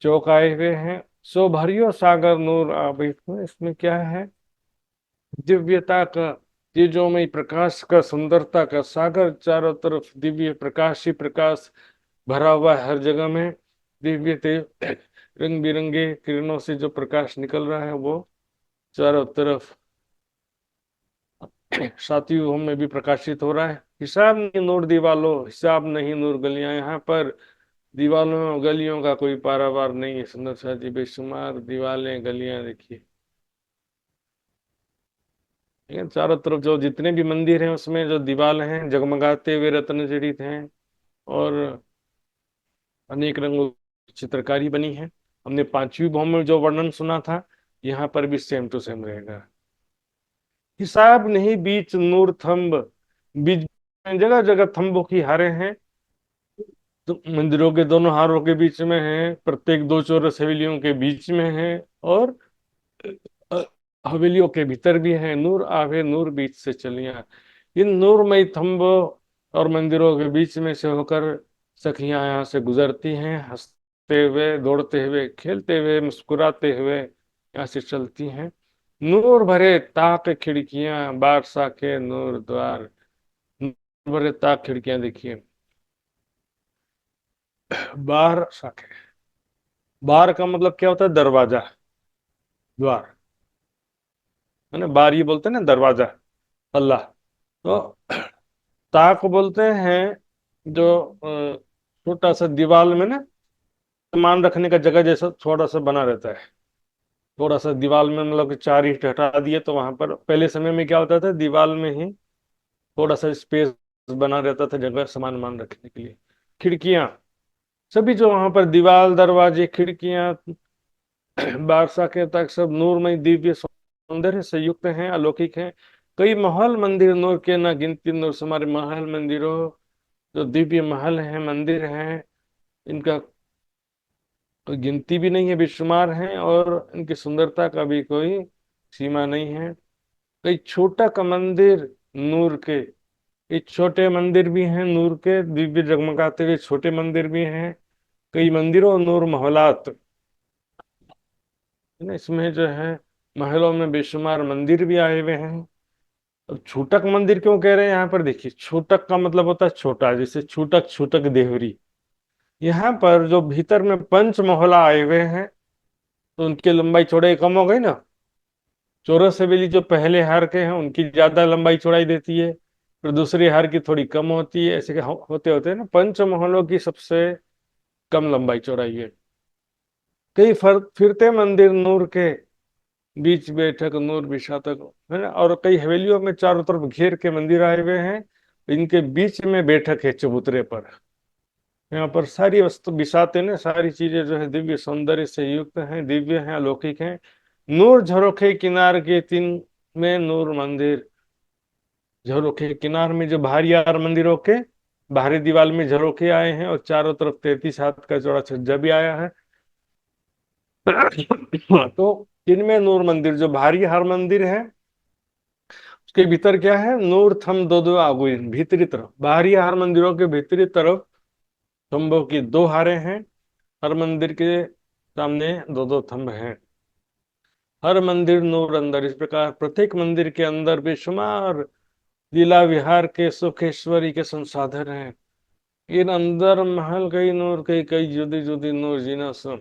चौक आए हुए हैं। सो भरियो सागर नूर आबिद। इसमें क्या है? दिव्यता का, तेजोमय प्रकाश का, सुंदरता का सागर, चारों तरफ दिव्य प्रकाश ही प्रकाश भरा हुआ है हर जगह में। दिव्य रंग बिरंगे किरणों से जो प्रकाश निकल रहा है वो चारों तरफ सातवीं ओम में भी प्रकाशित हो रहा है। हिसाब नहीं नूर दीवालों, हिसाब नहीं नूर गलियां, यहाँ पर दीवालों गलियों का कोई पारावार नहीं है। सुंदर सा जी बेशुमार दीवालें गलियां देखिए। ठीक है, चारों तरफ जो जितने भी मंदिर हैं उसमें जो दीवाल हैं जगमगाते हुए रत्न जड़ित हैं और अनेक रंगों की चित्रकारी बनी है। हमने पांचवी भौम में जो वर्णन सुना था, यहाँ पर भी सेम टू सेम रहेगा। हिसाब नहीं बीच नूर थंब, बीच जगह जगह थंबों की हारे हैं। तो मंदिरों के दोनों हारों के बीच में है, प्रत्येक दो चौरस हवेलियों के बीच में है और अ, हवेलियों के भीतर भी है। नूर आवे नूर बीच से चलिया, इन नूरमय थंबों और मंदिरों के बीच में से होकर सखियां यहाँ से गुजरती हैं, हंसते हुए, दौड़ते हुए, खेलते हुए, मुस्कुराते हुए यहाँ से चलती हैं। नूर भरे ताक खिड़कियां, बार साके नूर द्वार, नूर भरे ताक खिड़कियां देखिए। बार साके, बार का मतलब क्या होता है? दरवाजा, द्वार, है ना। बार ये बोलते हैं ना दरवाजा, अल्लाह। तो ताक बोलते हैं जो छोटा सा दीवार में ना सामान रखने का जगह जैसा थोड़ा सा बना रहता है। थोड़ा सा दीवार में मतलब कि चार ईंट हटा दिए तो वहां पर पहले समय में क्या होता था, दीवार में ही थोड़ा सा स्पेस बना रहता था जगह सामान वामान रखने के लिए। खिड़कियां, सभी जो वहां पर दीवार दरवाजे खिड़कियां बारसा के तक सब नूरमय दिव्य सौंदर्य से युक्त हैं, अलौकिक हैं। कई महल मंदिर नूर के ना गिनती नूर, हमारे महल मंदिरों जो दिव्य महल हैं मंदिर हैं, इनका कोई गिनती भी नहीं है, बेशुमार हैं और इनकी सुंदरता का भी कोई सीमा नहीं है। कई छोटा का मंदिर नूर के, ये छोटे मंदिर भी हैं नूर के, दिव्य जगमगाते हुए छोटे मंदिर भी हैं। कई मंदिरों नूर महलात, है ना, इसमें जो है महलों में बेशुमार मंदिर भी आए हुए हैं। अब छूटक मंदिर क्यों कह रहे हैं यहाँ पर? देखिए, छूटक का मतलब होता है छोटा, जैसे छूटक छूटक देवरी। यहाँ पर जो भीतर में पंच मोहल्ला आए हुए हैं तो उनकी लंबाई चौड़ाई कम हो गई ना। चौरस हवेली जो पहले हार के हैं उनकी ज्यादा लंबाई चौड़ाई देती है, फिर दूसरी हार की थोड़ी कम होती है, ऐसे होते होते ना पंच मोहल्लों की सबसे कम लंबाई चौड़ाई है। कई फिरते मंदिर नूर के, बीच बैठक नूर बिशातक, है ना। और कई हवेलियों में चारों तरफ घेर के मंदिर आए हुए हैं, इनके बीच में बैठक है चबूतरे पर। यहाँ पर सारी वस्तु बिसाते ने, सारी चीजें जो है दिव्य सौंदर्य से युक्त हैं, दिव्य हैं, अलौकिक हैं। नूर झरोखे किनार के तीन में नूर मंदिर, झरोखे किनार में जो बाहरी यार मंदिरों के बाहरी दीवार में झरोखे आए हैं और चारों तरफ 33 हाथ का चौड़ा छज्जा भी आया है। तो इनमें नूर मंदिर जो बाहरी हर मंदिर है उसके भीतर क्या है? नूर थम दो दो आगुइन, भीतरी तरफ बाहरी हर मंदिरों के भीतरी तरफ थंबों की दो हारें हैं। हर मंदिर के सामने दो दो थंब हैं। हर मंदिर नूर अंदर, इस प्रकार प्रत्येक मंदिर के अंदर बेशुमार लीला विहार के सुखेश्वरी के संसाधन हैं। इन अंदर महल कई नूर कई कई जुदी जुदी नूर जीना सुन।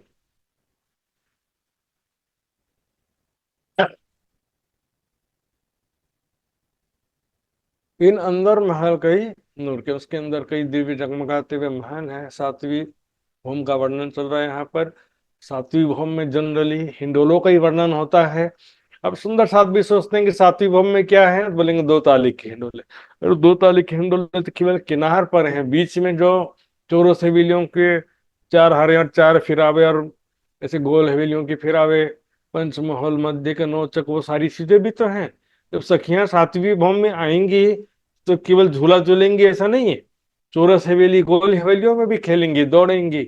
इन अंदर महल कई नूर के, उसके अंदर कई दिव्य जगमगाते हुए महल हैं। सातवीं होम का वर्णन चल रहा है यहाँ पर। सातवीं होम में जनरली हिंडोलों का ही वर्णन होता है। अब सुंदर साथ भी सोचते हैं कि सातवीं होम में क्या है, बोलेंगे दो ताली के हिंडोले। और दो ताली के हिंडोले तो केवल किनार पर हैं, बीच में जो चौरस हवेलियों के चार हारे और चार फिरावे और ऐसे गोल हवेलियों के फिरावे, पंचमहल मध्य के नौचक, वो सारी चीजें भी तो हैं। जब सखियां सातवीं भौम में आएंगी तो केवल झूला झूलेंगी ऐसा नहीं है, चौरस हवेली गोल हवेलियों में भी खेलेंगी, दौड़ेंगी,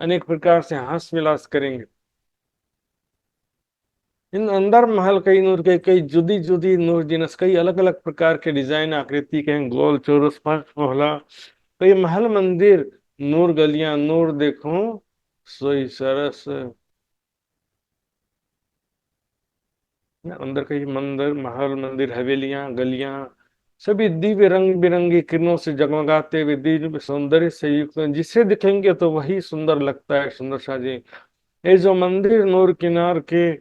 अनेक प्रकार से हंस विलास करेंगे। इन अंदर महल कई नूर के, कई जुदी जुदी नूर जिनस, कई अलग अलग प्रकार के डिजाइन आकृति के हैं, गोल चौरस पांच मोहला कई महल मंदिर, नूर गलियां नूर देखो सोई सरस। अंदर कई मंदिर, महल, मंदिर, हवेलियां, गलियां सभी दिव्य रंग बिरंगी किरणों से जगमगाते हुए दिव्य सौंदर्य से युक्त हैं। जिसे दिखेंगे तो वही सुंदर लगता है सुंदर शाह जी। ये जो मंदिर नूर किनार के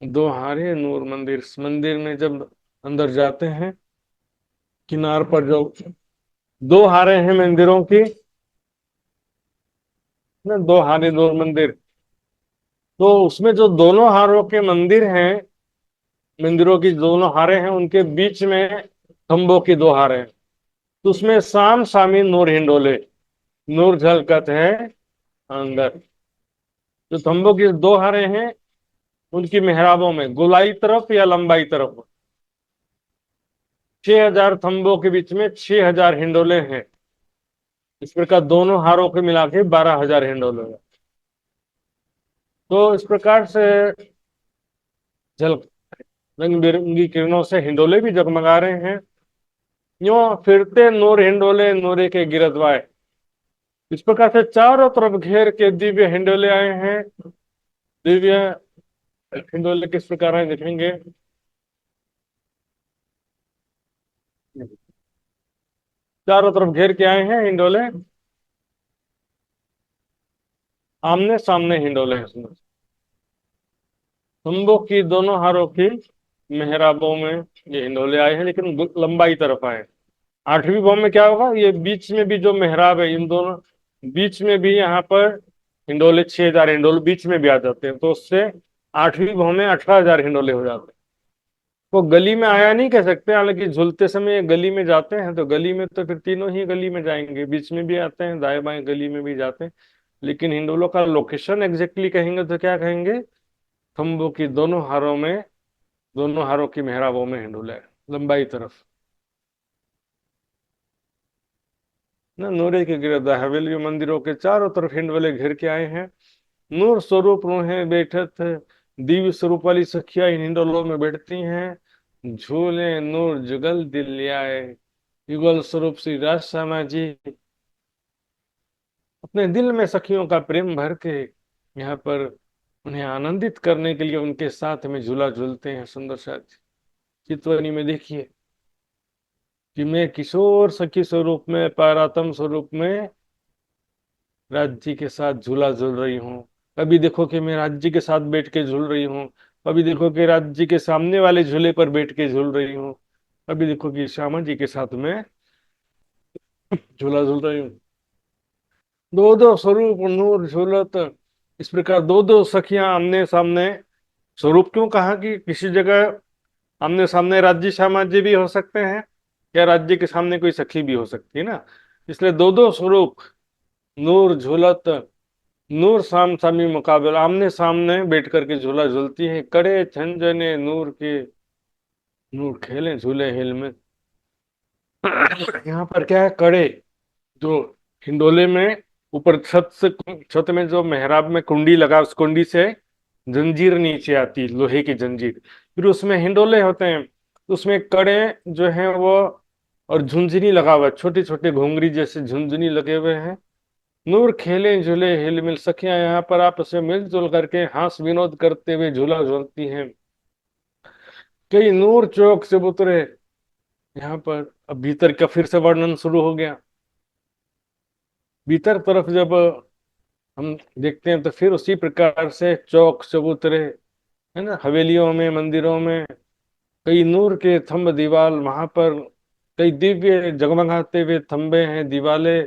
दो हारे नूर मंदिर, इस मंदिर में जब अंदर जाते हैं, किनार पर जो दो हारे हैं मंदिरों की ना, दो हारे नूर मंदिर, तो उसमें जो दोनों हारों के मंदिर हैं, मंदिरों की दोनों हारे हैं, उनके बीच में खंभों की दो हारे हैं। तो उसमें साम सामी नूर हिंडोले, नूर झलकत है अंदर। जो खंभों की दो हारे हैं, उनकी मेहराबों में गोलाई तरफ या लंबाई तरफ 6,000 थंबों के बीच में 6,000 हिंडोले हैं। इस प्रकार दोनों हारों के मिला के 12,000 हिंडोले हैं। तो इस प्रकार से झल रंग बिरंगी किरणों से हिंडोले भी जगमगा रहे हैं। यूं फिरते नूर हिंडोले नूरे के गिरदवाए, इस प्रकार से चारों तरफ घेर के दिव्य हिंडोले आए हैं। दिव्य हिंडोले किस प्रकार है देखेंगे। चारों तरफ घेर के आए हैं हिंडोले, आमने सामने हिंडोले हैं। खंभों की दोनों हारों की मेहराबों में ये हिंडोले आए हैं, लेकिन लंबाई तरफ आए हैं। आठवीं भवन में क्या होगा, ये बीच में भी जो मेहराब है, इन दोनों बीच में भी यहाँ पर हिंडोले 6,000 हिंडोले बीच में भी आ जाते हैं, तो उससे आठवीं भवन में 18,000 हिंडोले हो जाते हैं। वो गली में आया नहीं कह सकते, हालांकि झूलते समय गली में जाते हैं, तो गली में तो फिर तीनों ही गली में जाएंगे, बीच में भी आते हैं, दाएं बाएं गली में भी जाते हैं। लेकिन हिंडोलों का लोकेशन एग्जैक्टली कहेंगे तो क्या कहेंगे, खंभों की दोनों हारों में, दोनों हारों की मेहराबों में हिंडोले है, लंबाई तरफ ना। नूरे के गिरदा हवेली मंदिरों के चारों तरफ हिंडोले घेर के आए हैं। नूर स्वरूप रूहें बैठत, दिव्य स्वरूप वाली सखिया इन हिंडोलों में बैठती हैं। झूले नूर जुगल दिल आए, युगल स्वरूप श्री राज श्यामा जी अपने दिल में सखियों का प्रेम भर के यहाँ पर उन्हें आनंदित करने के लिए उनके साथ में झूला झूलते हैं। सुंदर सा चितवनी में देखिए कि मैं किशोर सखी स्वरूप में, पारातम स्वरूप में राज्य के साथ झूला झूल रही हूँ। कभी देखो कि मैं राज्य के साथ बैठ के झूल रही हूँ, कभी देखो कि राज्य के सामने वाले झूले पर बैठ के झूल रही हूँ, कभी देखो कि श्यामा जी के साथ में झूला झूल रही हूँ। दो दो स्वरूप नूर झूलत, इस प्रकार दो दो सखियां आमने सामने। स्वरूप क्यों कहा कि किसी जगह आमने सामने राज्य श्यामा जी भी हो सकते हैं, या राज्य के सामने कोई सखी भी हो सकती है ना, इसलिए दो दो स्वरूप नूर झूलत, नूर साम सामी मुकाबला, आमने सामने बैठ करके झूला झूलती है। कड़े झंझने नूर के, नूर खेले झूले हिल में। यहाँ पर क्या है, कड़े जो हिंडोले में ऊपर छत से, छत में जो मेहराब में कुंडी लगा, उस कुंडी से जंजीर नीचे आती है, लोहे की जंजीर, फिर उसमें हिंडोले होते हैं, उसमें कड़े जो है वो, और झुंझुनी लगा हुआ है, छोटे छोटे घुंघरी जैसे झुंझुनी लगे हुए हैं। नूर खेले झूले हिल मिल, सखियां यहाँ पर आपस में मिलजुल करके हास विनोद करते हुए झूला झूलती हैं। कई नूर चौक से उतरे, यहाँ पर अब भीतर का फिर से वर्णन शुरू हो गया। भीतर तरफ जब हम देखते हैं तो फिर उसी प्रकार से चौक चबूतरे है ना, हवेलियों में, मंदिरों में कई नूर के थंब दीवाल, वहां पर कई दिव्य जगमगाते हुए थंबे हैं, दीवाले,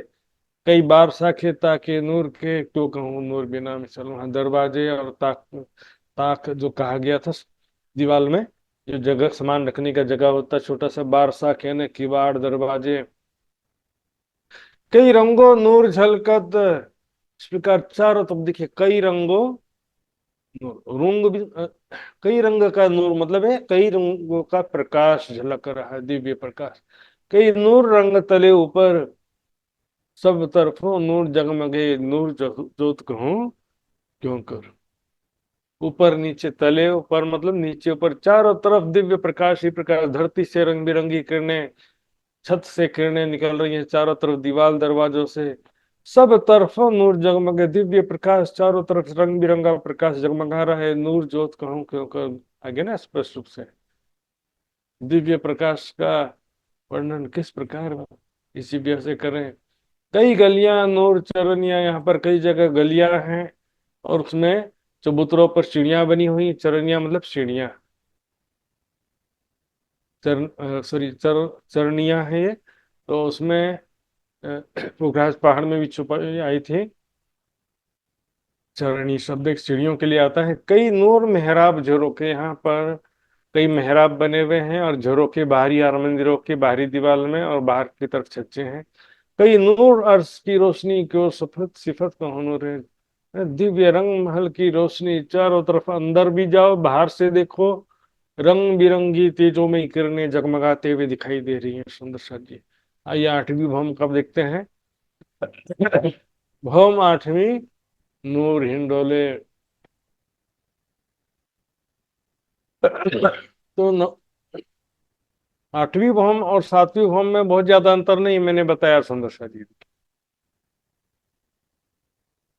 कई बार साखे ताके नूर के, क्यों कहूँ नूर बिना मिसल, वहां दरवाजे और ताक, ताक जो कहा गया था दीवाल में, जो जगह सामान रखने का जगह होता है, छोटा सा बार साखे ने, किवाड़ दरवाजे, कई रंगों नूर झलकत, इस प्रकार चारों तरफ देखिए कई रंगों नूर, रंग भी कई रंग का नूर मतलब है कई रंगों का प्रकाश झलक रहा है, दिव्य प्रकाश। कई नूर रंग तले ऊपर, सब तरफों नूर जगमगे, नूर जोत कहूं क्यों कर। ऊपर नीचे तले, ऊपर मतलब नीचे ऊपर, चारों तरफ दिव्य प्रकाश ही प्रकाश, धरती से रंग बिरंगी किरणें, छत से किरणें निकल रही हैं, चारों तरफ दीवार दरवाजों से, सब तरफों नूर जगमगे, दिव्य प्रकाश, चारों तरफ रंग बिरंगा प्रकाश जगमगा रहा है। नूर जोत कहूं क्यों कर, आगे ना स्पष्ट रूप से दिव्य प्रकाश का वर्णन किस प्रकार इसी व्यय से करें। कई गलियां नूर चरनियां, यहाँ पर कई जगह गलियां हैं और उसमें चबूतरों पर सीढ़ियां बनी हुई। चरनियां मतलब सीढ़ियां, चरनियां है ये। तो उसमें पोखराज पहाड़ में भी छुपाई आई थी। चरनी शब्द एक सीढ़ियों के लिए आता है। कई नूर मेहराब झरोखे, यहाँ पर कई मेहराब बने हुए हैं और झरोखे बाहरी और मंदिरों की बाहरी दीवार में और बाहर की तरफ छज्जे हैं। कई नूर अर्श की रोशनी को सफेद सिफत का हुनूर है। दिव्य रंग महल की रोशनी चारों तरफ, अंदर भी जाओ बाहर से देखो, रंग बिरंगी तेजों में किरणें जगमगाते हुए दिखाई दे रही हैं। सुंदर सा जी। आइए आठवीं भौम कब देखते हैं। भौम आठवीं, नूर हिंडोले। तो आठवीं भौम और सातवीं भौम में बहुत ज्यादा अंतर नहीं, मैंने बताया सुंदर सा जी।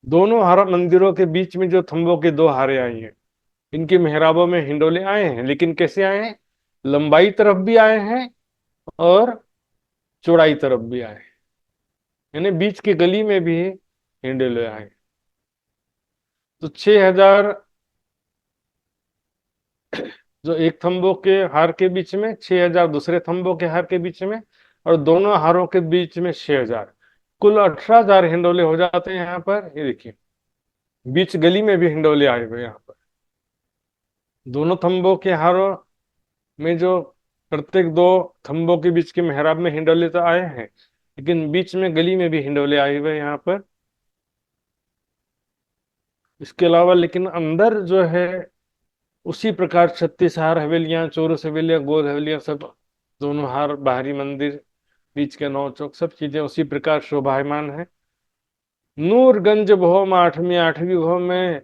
दोनों हर मंदिरों के बीच में जो थंबों के दो हारे आई हैं, इनके मेहराबों में हिंडोले आए हैं, लेकिन कैसे आए हैं, लंबाई तरफ भी आए हैं और चौड़ाई तरफ भी आए हैं, यानी बीच की गली में भी हिंडोले आए। तो 6,000 जो एक थंबों के हार के बीच में, 6,000 दूसरे थंबों के हार के बीच में, और दोनों हारों के बीच में 6,000, कुल 18,000 हिंडोले हो जाते हैं यहाँ पर। ये देखिए बीच गली में भी हिंडोले आए हुए यहाँ पर। दोनों थंबों के हारों में जो प्रत्येक दो थंबों के बीच के मेहराब में हिंडोले तो आए हैं, लेकिन बीच में गली में भी हिंडोले आए हुए हैं यहाँ पर। इसके अलावा लेकिन अंदर जो है उसी प्रकार 36 हार हवेलियां, चौरस हवेलियां, गोल हवेलियां, सब दोनों हार, बाहरी मंदिर, बीच के 9 चौक, सब चीजें उसी प्रकार शोभायमान है। नूरगंज भौम आठवीं, आठवीं भौम में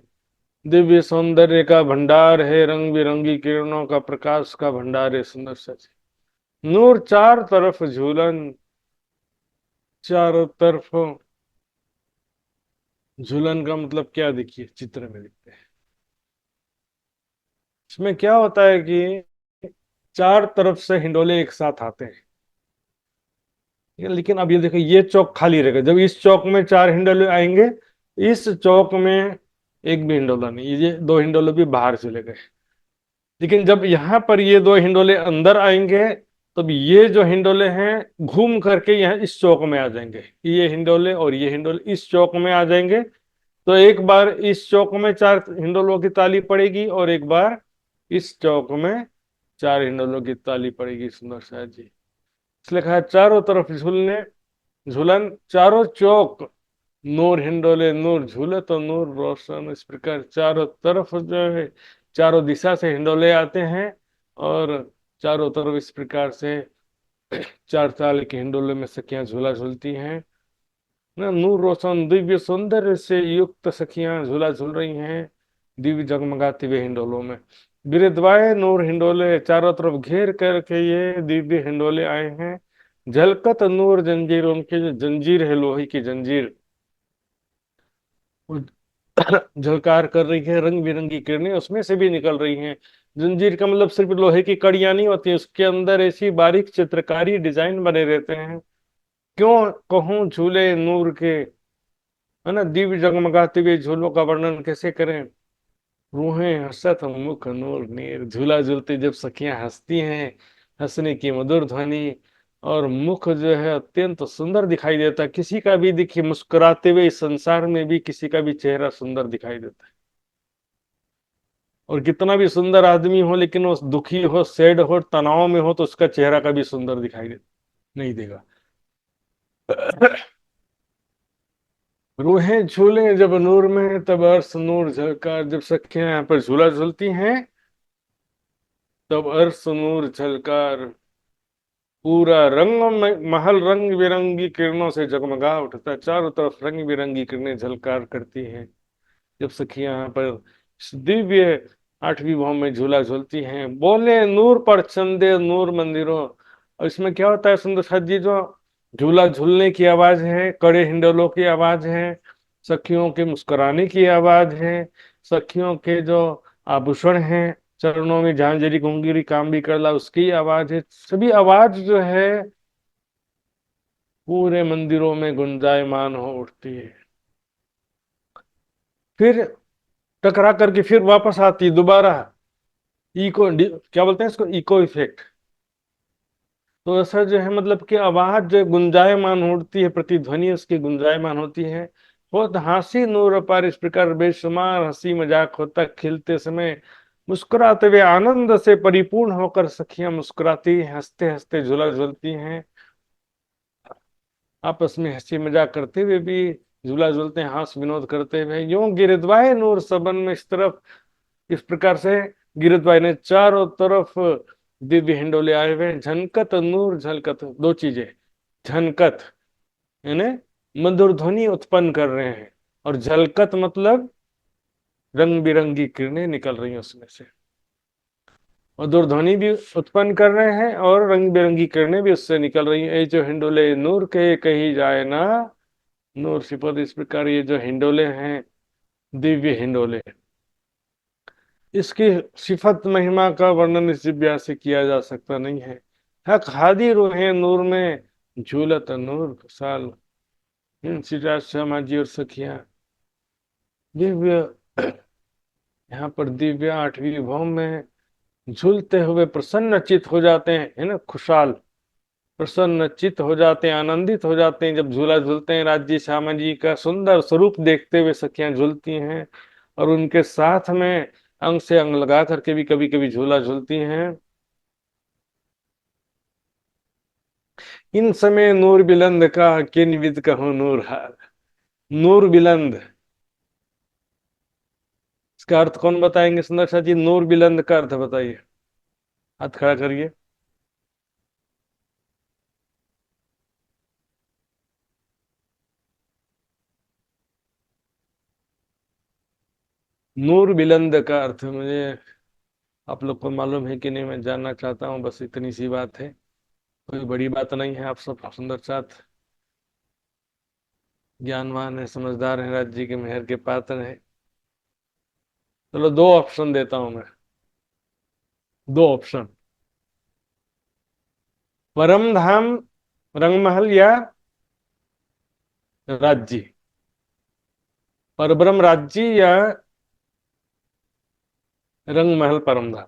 दिव्य सौंदर्य का भंडार है, रंग बिरंगी किरणों का प्रकाश का भंडार है। सुंदर सच नूर चार तरफ झूलन, चारों तरफ झूलन का मतलब क्या, देखिए चित्र में लिखते हैं। इसमें क्या होता है कि चार तरफ से हिंडोले एक साथ आते हैं, लेकिन अब ये देखो ये चौक खाली रहेगा। जब इस चौक में 4 हिंडोले आएंगे, इस चौक में एक भी हिंडोला नहीं, ये 2 हिंडोले भी बाहर चले गए। लेकिन जब यहाँ पर ये 2 हिंडोले अंदर आएंगे, तब ये जो हिंडोले हैं घूम करके यहाँ इस चौक में आ जाएंगे। ये हिंडोले और ये हिंडोले इस चौक में आ जाएंगे। तो एक बार इस चौक में 4 हिंडोलों की ताली पड़ेगी और एक बार इस चौक में 4 हिंडोलों की ताली पड़ेगी। सुंदर शायद जी। इसलिए कहा चारों तरफ झूलने, झूलन, चारों चौक नूर हिंडोले, नूर झूले तो नूर रोशन। इस प्रकार चारों तरफ जो है, चारों दिशा से हिंडोले आते हैं और चारों तरफ इस प्रकार से 4 ताल के हिंडोले में सखियां झूला झूलती हैं ना। नूर रोशन दिव्य सौंदर्य से युक्त सखियां झूला झूल रही हैं दिव्य जगमगाते हुए हिंडोलों में। बिरदवाए नूर हिंडोले, चारों तरफ घेर करके ये दिव्य हिंडोले आए हैं। झलकत नूर जंजीर, उनकी जो जंजीर है लोहे की जंजीर, वो झलकार कर रही है, रंग बिरंगी किरणें उसमें से भी निकल रही हैं। जंजीर का मतलब सिर्फ लोहे की कड़ियां नहीं होती, उसके अंदर ऐसी बारीक चित्रकारी डिजाइन बने रहते हैं। क्यों कहूँ झूले नूर के, है ना, दिव्य जगमगाते हुए झूलों का वर्णन कैसे करें। रूहें हसत मुख नूर नीर, झूला झूलते जब सखियां हंसती हैं, हंसने की मधुर ध्वनि और मुख जो है अत्यंत सुंदर दिखाई देता है। किसी का भी देखिए मुस्कुराते हुए इस संसार में भी किसी का भी चेहरा सुंदर दिखाई देता है। और कितना भी सुंदर आदमी हो, लेकिन वो दुखी हो, सैड हो, तनाव में हो, तो उसका चेहरा कभी सुंदर दिखाई नहीं देगा। रूहें झूले जब नूर में, तब अर्श नूर झलकार। जब सखियां यहाँ पर झूला झूलती हैं, तब अर्श नूर झलकार, पूरा महल रंग बिरंगी किरणों से जगमगा उठता है। चारों तरफ रंग बिरंगी किरणें झलकार करती हैं जब सखियां यहाँ पर दिव्य आठवीं भौम में झूला झूलती हैं। बोले नूर पर चंदे नूर मंदिरों। और इसमें क्या होता है सुंदर साथ जी, जो झूला झूलने की आवाज है, कड़े हिंडोलों की आवाज है, सखियों के मुस्कुराने की आवाज है, सखियों के जो आभूषण हैं चरणों में झांझरी घुंघरी काम भी कर ला, उसकी आवाज है। सभी आवाज जो है पूरे मंदिरों में गुंजायमान हो उठती है, फिर टकरा करके फिर वापस आती है दोबारा। इको, क्या बोलते हैं इसको, इको इफेक्ट। तो ऐसा जो है मतलब कि आवाज जो गुंजायमान उठती है, प्रतिध्वनि उसकी गुंजायमान होती है। बहुत हंसी नूर पर इस प्रकार बेशुमार हंसी मजाक होता खिलते समय, मुस्कुराते हुए आनंद से परिपूर्ण होकर सखियां मुस्कुराती हंसते हंसते झूला झूलती हैं, आपस में हंसी मजाक करते हुए भी झूला झूलते हैं, हास विनोद करते हुए। यूं गिरद्वाए नूर सबन में इस तरफ, इस प्रकार से गिरद्वाई ने चारों तरफ दिव्य हिंडोले आए हुए हैं। झनकत नूर झलकत, दो चीजें, झनकत यानी मधुर ध्वनि उत्पन्न कर रहे हैं, और झलकत मतलब रंग बिरंगी किरणें निकल रही हैं उसमें से। मधुर ध्वनि भी उत्पन्न कर रहे हैं और रंग बिरंगी किरणें भी उससे निकल रही हैं। ये जो हिंडोले नूर के कही जाए ना, नूर सिफत। इस प्रकार ये जो हिंडोले हैं, दिव्य हिंडोले, इसकी सिफत महिमा का वर्णन इस दिव्या से किया जा सकता नहीं है। हक हादी रूहे नूर में झूलत नूर खुशाल, इन सिराज श्यामा जी और सखिया दिव्य, यहाँ पर दिव्य आठवीं भौम में झूलते हुए प्रसन्न चित हो जाते हैं, है ना, खुशहाल प्रसन्न चित हो जाते हैं, आनंदित हो जाते हैं जब झूला झूलते हैं। राज्य श्यामा जी का सुंदर स्वरूप देखते हुए सखियां झूलती हैं, और उनके साथ में अंग से अंग लगा करके भी कभी कभी झूला झूलती हैं। इन समय नूर बिलंद का किन विद कहूं नूर हार। नूर बिलंद, इसका अर्थ कौन बताएंगे सुंदर सा जी? नूर बिलंद का अर्थ बताइए, हाथ खड़ा करिए। नूर बिलंद का अर्थ मुझे, आप लोग को मालूम है कि नहीं, मैं जानना चाहता हूँ, बस इतनी सी बात है, कोई बड़ी बात नहीं है। आप सब सुंदर साथ ज्ञानवान है, समझदार है, राज्य के मेहर के पात्र है। चलो दो ऑप्शन देता हूं मैं, दो ऑप्शन, परम धाम रंगमहल या राज्य, परब्रह्म राज्य या रंगमहल परम धाम।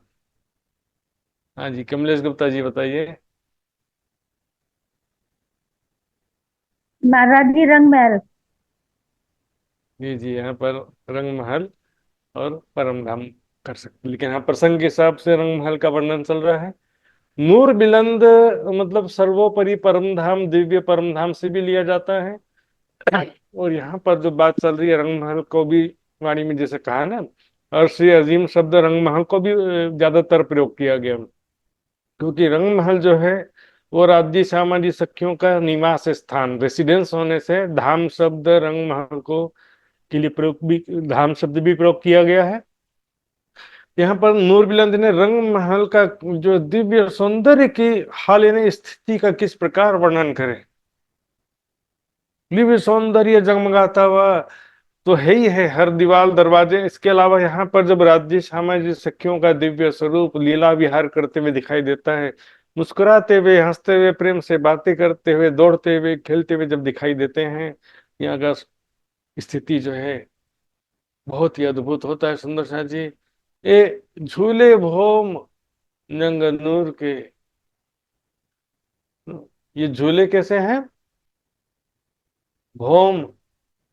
हाँ जी, कमलेश गुप्ता जी बताइए। महाराज जी रंग महल। जी जी, यहाँ पर रंगमहल और परम धाम कर सकते, लेकिन यहाँ प्रसंग के हिसाब से रंगमहल का वर्णन चल रहा है। नूर बिलंद मतलब सर्वोपरि परम धाम, दिव्य परम धाम से भी लिया जाता है। और यहाँ पर जो बात चल रही है, रंगमहल को भी वाणी में जैसे कहा ना, अर्शी अजीम शब्द रंगमहल को भी ज्यादातर प्रयोग किया गया, क्योंकि रंगमहल जो है वो राज्य सामाजिक सखियों का निवास स्थान, रेसिडेंस होने से धाम शब्द रंगमहल को के लिए प्रयोग भी, धाम शब्द भी प्रयोग किया गया है। यहाँ पर नूर बिलंद ने रंग महल का जो दिव्य सौंदर्य की हाल यानी स्थिति का किस प्रकार वर्णन करें। दिव्य सौंदर्य जगमगाता हुआ तो है ही है हर दीवार दरवाजे। इसके अलावा यहाँ पर जब राज्य सामाजिक सखियों का दिव्य स्वरूप लीला विहार करते हुए दिखाई देता है, मुस्कुराते हुए, हंसते हुए, प्रेम से बातें करते हुए, दौड़ते हुए, खेलते हुए जब दिखाई देते हैं, यहाँ का स्थिति जो है बहुत ही अद्भुत होता है। सुंदर शाह जी, ये झूले भोम नंग नूर के, ये झूले कैसे हैं? भौम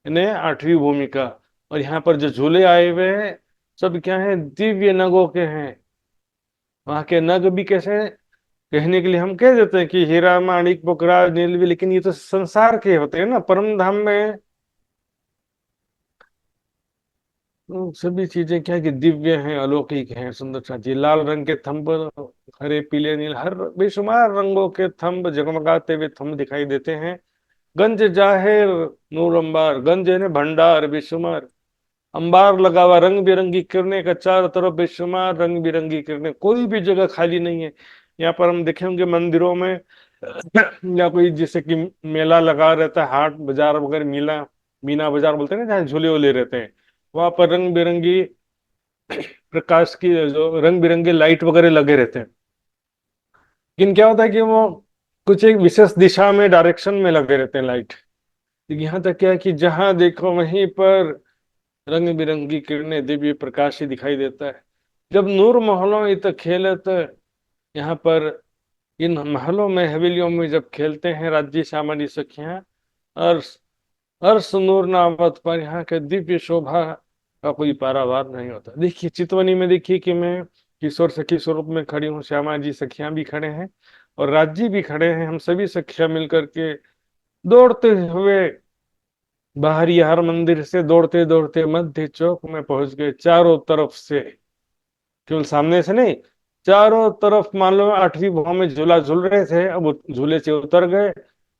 यानी आठवीं भूमिका, और यहाँ पर जो झूले आए हुए हैं सब क्या है? दिव्य नगों के हैं। वहां के नग भी कैसे, कहने के लिए हम कह देते हैं कि हीरा माणिक पोखराज नीलवी, लेकिन ये तो संसार के होते हैं ना। परम धाम में सभी चीजें क्या है कि दिव्य हैं, अलौकिक हैं। सुंदर साथी, लाल रंग के थंब, हरे पीले नील, हर बेशुमार रंगों के थंब, जगमगाते हुए थंब दिखाई देते हैं। गंज जाहिर नूर अंबार, गंज है भंडार, बेशुमार अंबार लगा हुआ, रंग बिरंगी किरणें का चारों तरफ बेशुमार रंग बिरंगी किरणें, कोई भी जगह खाली नहीं है। यहाँ पर हम देखेंगे मंदिरों में या कोई जैसे कि मेला लगा रहता है, हाट बाजार वगैरह, मीना मीना बाजार बोलते हैं ना, जहाँ झूले वूले रहते हैं, वहां पर रंग बिरंगी प्रकाश की जो रंग बिरंगे लाइट वगैरह लगे रहते हैं, लेकिन क्या होता है कि वो कुछ एक विशेष दिशा में, डायरेक्शन में लगे रहते हैं लाइट। यहाँ तक क्या है कि जहां देखो वहीं पर रंग बिरंगी किरणें, दिव्य प्रकाश ही दिखाई देता है। जब नूर महलों इत खेलत, यहाँ पर इन महलों में, हवेलियों में जब खेलते हैं राज्य सामान्य सखियां, अर्श अर्श नूर नामत पर, यहाँ के दिव्य शोभा का कोई पारावार नहीं होता। देखिए चितवनी में, देखिए कि मैं किशोर सखी स्वरूप में खड़ी हूँ, श्यामा जी सखियां भी खड़े हैं और राज्य भी खड़े हैं। हम सभी सखियां मिलकर के दौड़ते हुए बाहरी हर मंदिर से दौड़ते दौड़ते मध्य चौक में पहुंच गए। चारों तरफ से, केवल सामने से नहीं, चारों तरफ मान लो 8वीं भाव में झूला झूल रहे थे, अब झूले से उतर गए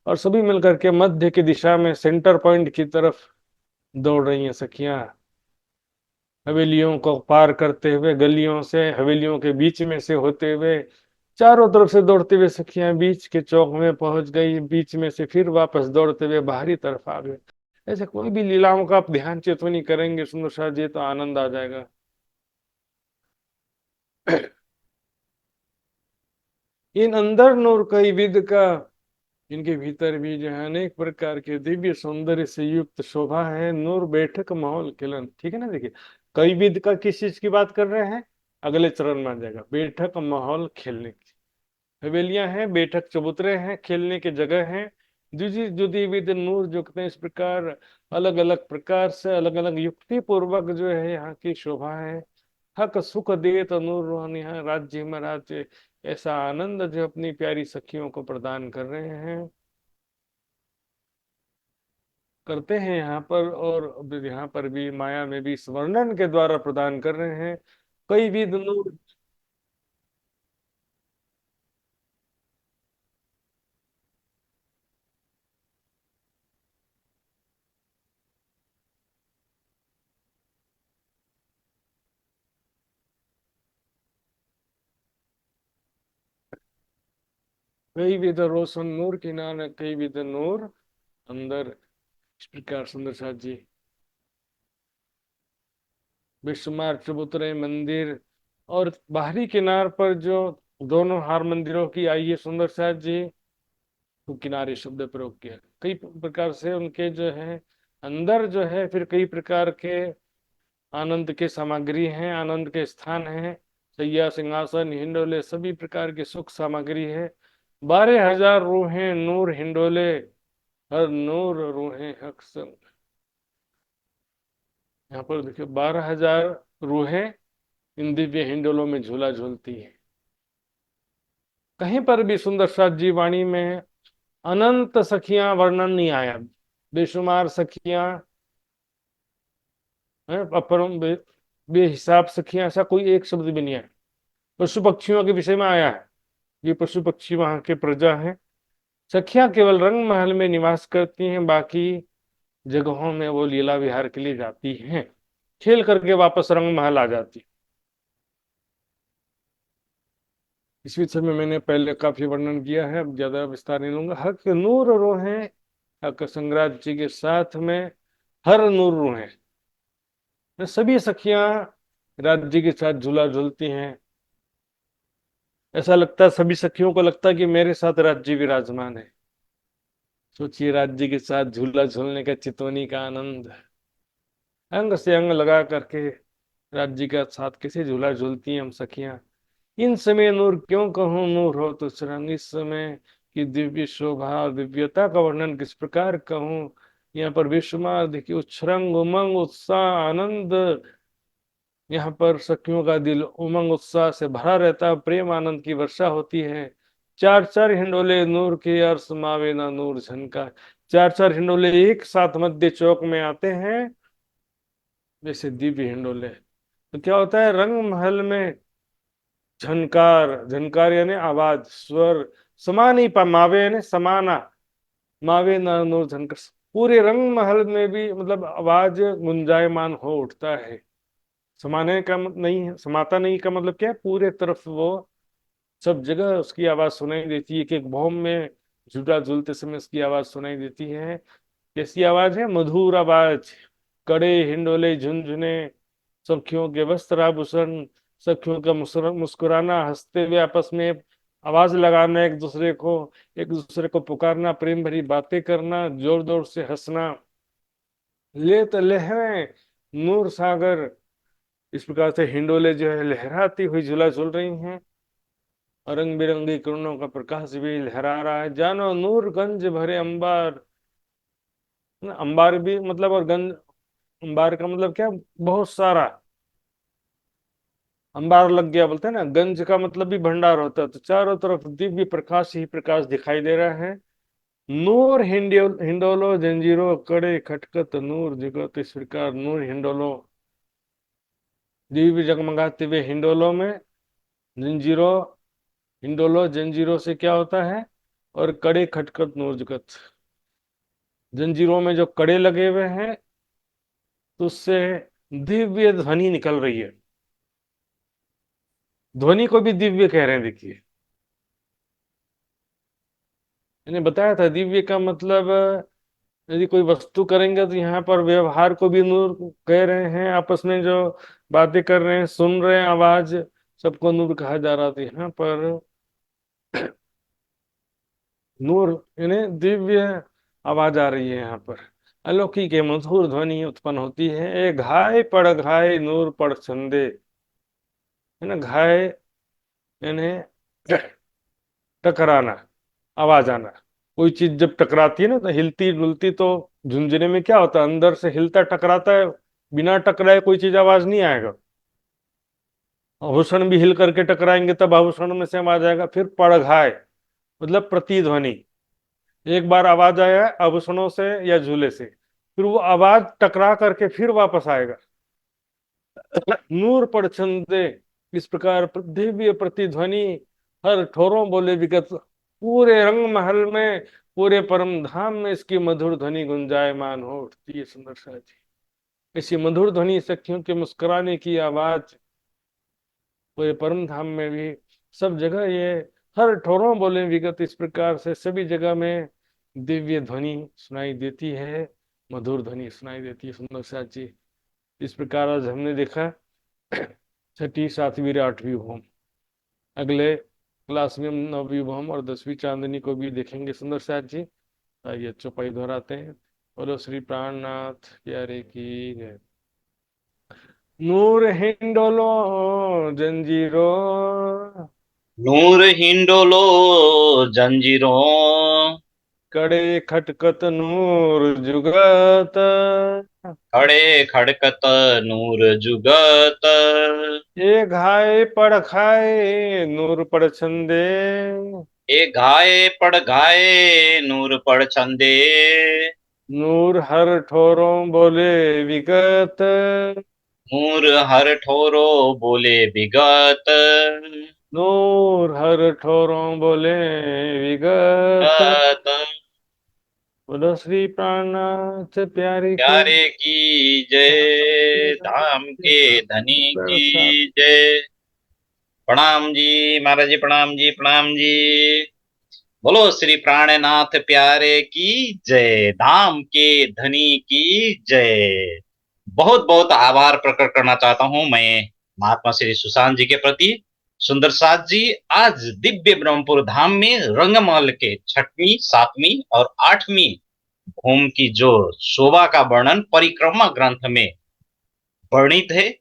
और सभी मिलकर के मध्य की दिशा में, सेंटर पॉइंट की तरफ दौड़ रही हैं सखियां। हवेलियों को पार करते हुए, गलियों से, हवेलियों के बीच में से होते हुए, चारों तरफ से दौड़ते हुए सखियां बीच के चौक में पहुंच गई। बीच में से फिर वापस दौड़ते हुए बाहरी तरफ आ गए। ऐसे कोई भी लीलाओं का आप ध्यान चितवनी करेंगे सुंदर शाह जी, तो आनंद आ जाएगा। इन अंदर नूर कई विद का, इनके भीतर भी जो है अनेक प्रकार के दिव्य सौंदर्य से युक्त शोभा है। नूर बैठक माहौल खिलन, ठीक है ना। देखिए कई विद का किस चीज की बात कर रहे हैं, अगले चरण में आ जाएगा। बैठक माहौल खेलने की हवेलियां हैं, बैठक चबूतरे हैं, खेलने की जगह हैं। जुदी जुदी विद नूर जो कहते हैं, इस प्रकार अलग अलग प्रकार से, अलग अलग युक्ति पूर्वक जो है यहाँ की शोभा है। हक सुख दे तो नूर रोहनी है, राज्य में राज्य, ऐसा आनंद जो अपनी प्यारी सखियों को प्रदान कर रहे हैं, करते हैं यहाँ पर। और अब यहाँ पर भी माया में भी इस वर्णन के द्वारा प्रदान कर रहे हैं। कई विध नूर, कई विध रोशन नूर किनारे, कई विध नूर अंदर। इस प्रकार सुंदर साथ जी बेशुमार चबूतरे, मंदिर और बाहरी किनार पर जो दोनों हार मंदिरों की आई है सुंदर साथ जी, तो किनारे शब्द प्रयोग किया। कई प्रकार से उनके जो है अंदर जो है फिर कई प्रकार के आनंद के सामग्री हैं, आनंद के स्थान हैं। सैया, सिंहासन, हिंडोले, सभी प्रकार की सुख सामग्री है। 12,000 रूहें नूर हिंडोले, हर नूर रूहें हक संग। यहाँ पर देखिए 12,000 रूहें इन दिव्य हिंडोलों में झूला झूलती है। कहीं पर भी सुंदर साथ जी वाणी में अनंत सखियां वर्णन नहीं आया। बेशुमार सखियां हैं, अपरम बेहिसाब सखियां, ऐसा कोई एक शब्द भी नहीं आया। पशु पक्षियों के विषय में आया है, ये पशु पक्षी वहां के प्रजा हैं। सखियां केवल रंग महल में निवास करती हैं, बाकी जगहों में वो लीला विहार के लिए जाती हैं, खेल करके वापस रंग महल आ जाती। इस विषय में मैंने पहले काफी वर्णन किया है, अब ज्यादा विस्तार नहीं लूंगा। हक नूर रोहे, हक संग्राज जी के साथ में हर नूर रोहे, सभी सखियां राज्य के साथ झूला झूलती हैं। ऐसा लगता है, सभी सखियों को लगता है कि मेरे साथ राज्य विराजमान है। सोचिए राज्य के साथ झूला झूलने का, चितवनी का आनंद, अंग से अंग लगा करके राज्य का साथ कैसे झूला झूलती हैं हम सखियां। इन समय नूर क्यों कहूँ, नूर हो तो सुरंग। इस समय की दिव्य शोभा और दिव्यता का वर्णन किस प्रकार कहूँ। यहाँ पर बेशुमार देखिए उच्छृंग, उमंग, उत्साह, आनंद, यहाँ पर सखियों का दिल उमंग उत्साह से भरा रहता है, प्रेम आनंद की वर्षा होती है। चार चार हिंडोले नूर के अर्श मावे ना नूर झनका। चार चार हिंडोले एक साथ मध्य चौक में आते हैं, जैसे दिव्य हिंडोले। तो क्या होता है, रंग महल में झनकार, झनकार यानी आवाज, स्वर, समान ही पा, मावे यानी समाना, मावे ना नूर झनकार। पूरे रंग महल में भी मतलब आवाज गुंजायमान हो उठता है। समाने का नहीं है, समाता नहीं का मतलब क्या है, पूरे तरफ वो सब जगह उसकी आवाज सुनाई देती है। एक एक भौम में झूला झूलते समय उसकी आवाज सुनाई देती है। कैसी आवाज है, मधुर आवाज। कड़े हिंडोले झुनझुने, सखियों के वस्त्र आभूषण, सखियों का मुस्कुराना, हंसते हुए आपस में आवाज लगाना, एक दूसरे को पुकारना, प्रेम भरी बातें करना, जोर जोर से हंसना, लेत लहरें नूर सागर, इस प्रकार से हिंडोले जो है लहराती हुई झूला झूल रही हैं, और रंग बिरंगी किरणों का प्रकाश भी लहरा रहा है। जानो नूर गंज भरे अंबार, ना, अंबार भी मतलब, और गंज, अंबार का मतलब क्या, बहुत सारा, अंबार लग गया बोलते हैं ना, गंज का मतलब भी भंडार होता है। तो चारों तरफ दिव्य प्रकाश ही प्रकाश दिखाई दे रहा है। नूर हिंडोलो जंजीरो कड़े खटकत नूर जुगत, इस प्रकार नूर हिंडोलो, दिव्य जगमगाते हुए हिंडोलो में, जंजीरों, हिंडोलो जंजीरों से क्या होता है, और कड़े खटखट नूर जुगत, जंजीरों में जो कड़े लगे हुए हैं तो उससे दिव्य ध्वनि निकल रही है। ध्वनि को भी दिव्य कह रहे हैं, देखिए। मैंने बताया था दिव्य का मतलब, यदि कोई वस्तु करेंगे तो यहाँ पर व्यवहार को भी नूर कह रहे हैं, आपस में जो बातें कर रहे हैं, सुन रहे हैं आवाज, सबको नूर कहा जा रहा था। यहाँ पर नूर यानी दिव्य आवाज आ रही है। यहाँ पर अलौकिक है, मधुर ध्वनि उत्पन्न होती है। ए घाय पड़ घाय नूर पड़ छंदे, है ना, घाय यानी टकराना, आवाज आना। कोई चीज जब टकराती है ना, तो हिलती डुलती, तो झुंझुने में क्या होता है, अंदर से हिलता टकराता है, बिना टकराए कोई चीज आवाज नहीं आएगा। आभूषण भी हिल करके टकराएंगे तब आभूषण में से आवाज आएगा। फिर पड़घाय मतलब प्रतिध्वनि, एक बार आवाज आया आभूषणों से या झूले से, फिर वो आवाज टकरा करके फिर वापस आएगा। नूर पड़ छंदे, इस प्रकार दिव्य प्रतिध्वनि, हर ठोरों बोले विगत, पूरे रंग महल में, पूरे परम धाम में इसकी मधुर ध्वनि गुंजायमान हो उठती है। सुंदर सा जी, ऐसी मधुर ध्वनि, सखियों के मुस्कुराने की आवाज पूरे परम धाम में भी, सब जगह ये हर ठोरों बोले विगत, इस प्रकार से सभी जगह में दिव्य ध्वनि सुनाई देती है, मधुर ध्वनि सुनाई देती है। सुंदर सा जी, इस प्रकार आज हमने देखा छठी, सातवीं, आठवीं होम। अगले क्लास में हम नौवीं होम और 10वीं चांदनी को भी देखेंगे। सुंदर सा जी, आइए चौपाई दोहराते हैं। बोलो श्री प्राणनाथ प्यारे की जय। नूर हिंडोलो जंजीरो, नूर हिंडोलो जंजीरों, कड़े खटकत नूर जुगत, खड़े खड़कत नूर जुगत, ये घाय पड़ खाए नूर पड़ छंदे, ए घाये पड़ घाये नूर पड़ छंदे, नूर हर ठोरों बोले विगत, नूर हर ठोरो बोले विगत, नूर हर ठोरों बोले विगत। गत। बोलो श्री प्राणनाथ प्यारे की प्यारे की जय, धाम के धनी की जय। प्रणाम जी महाराज जी, प्रणाम जी, प्रणाम जी। बोलो श्री प्राणनाथ प्यारे की जय, धाम के धनी की जय। बहुत बहुत आभार प्रकट करना चाहता हूं मैं महात्मा श्री सुशांत जी के प्रति। सुंदर साथ जी आज दिव्य ब्रह्मपुर धाम में रंगमहल के 6वीं, 7वीं और 8वीं होम की जो शोभा का वर्णन परिक्रमा ग्रंथ में वर्णित है,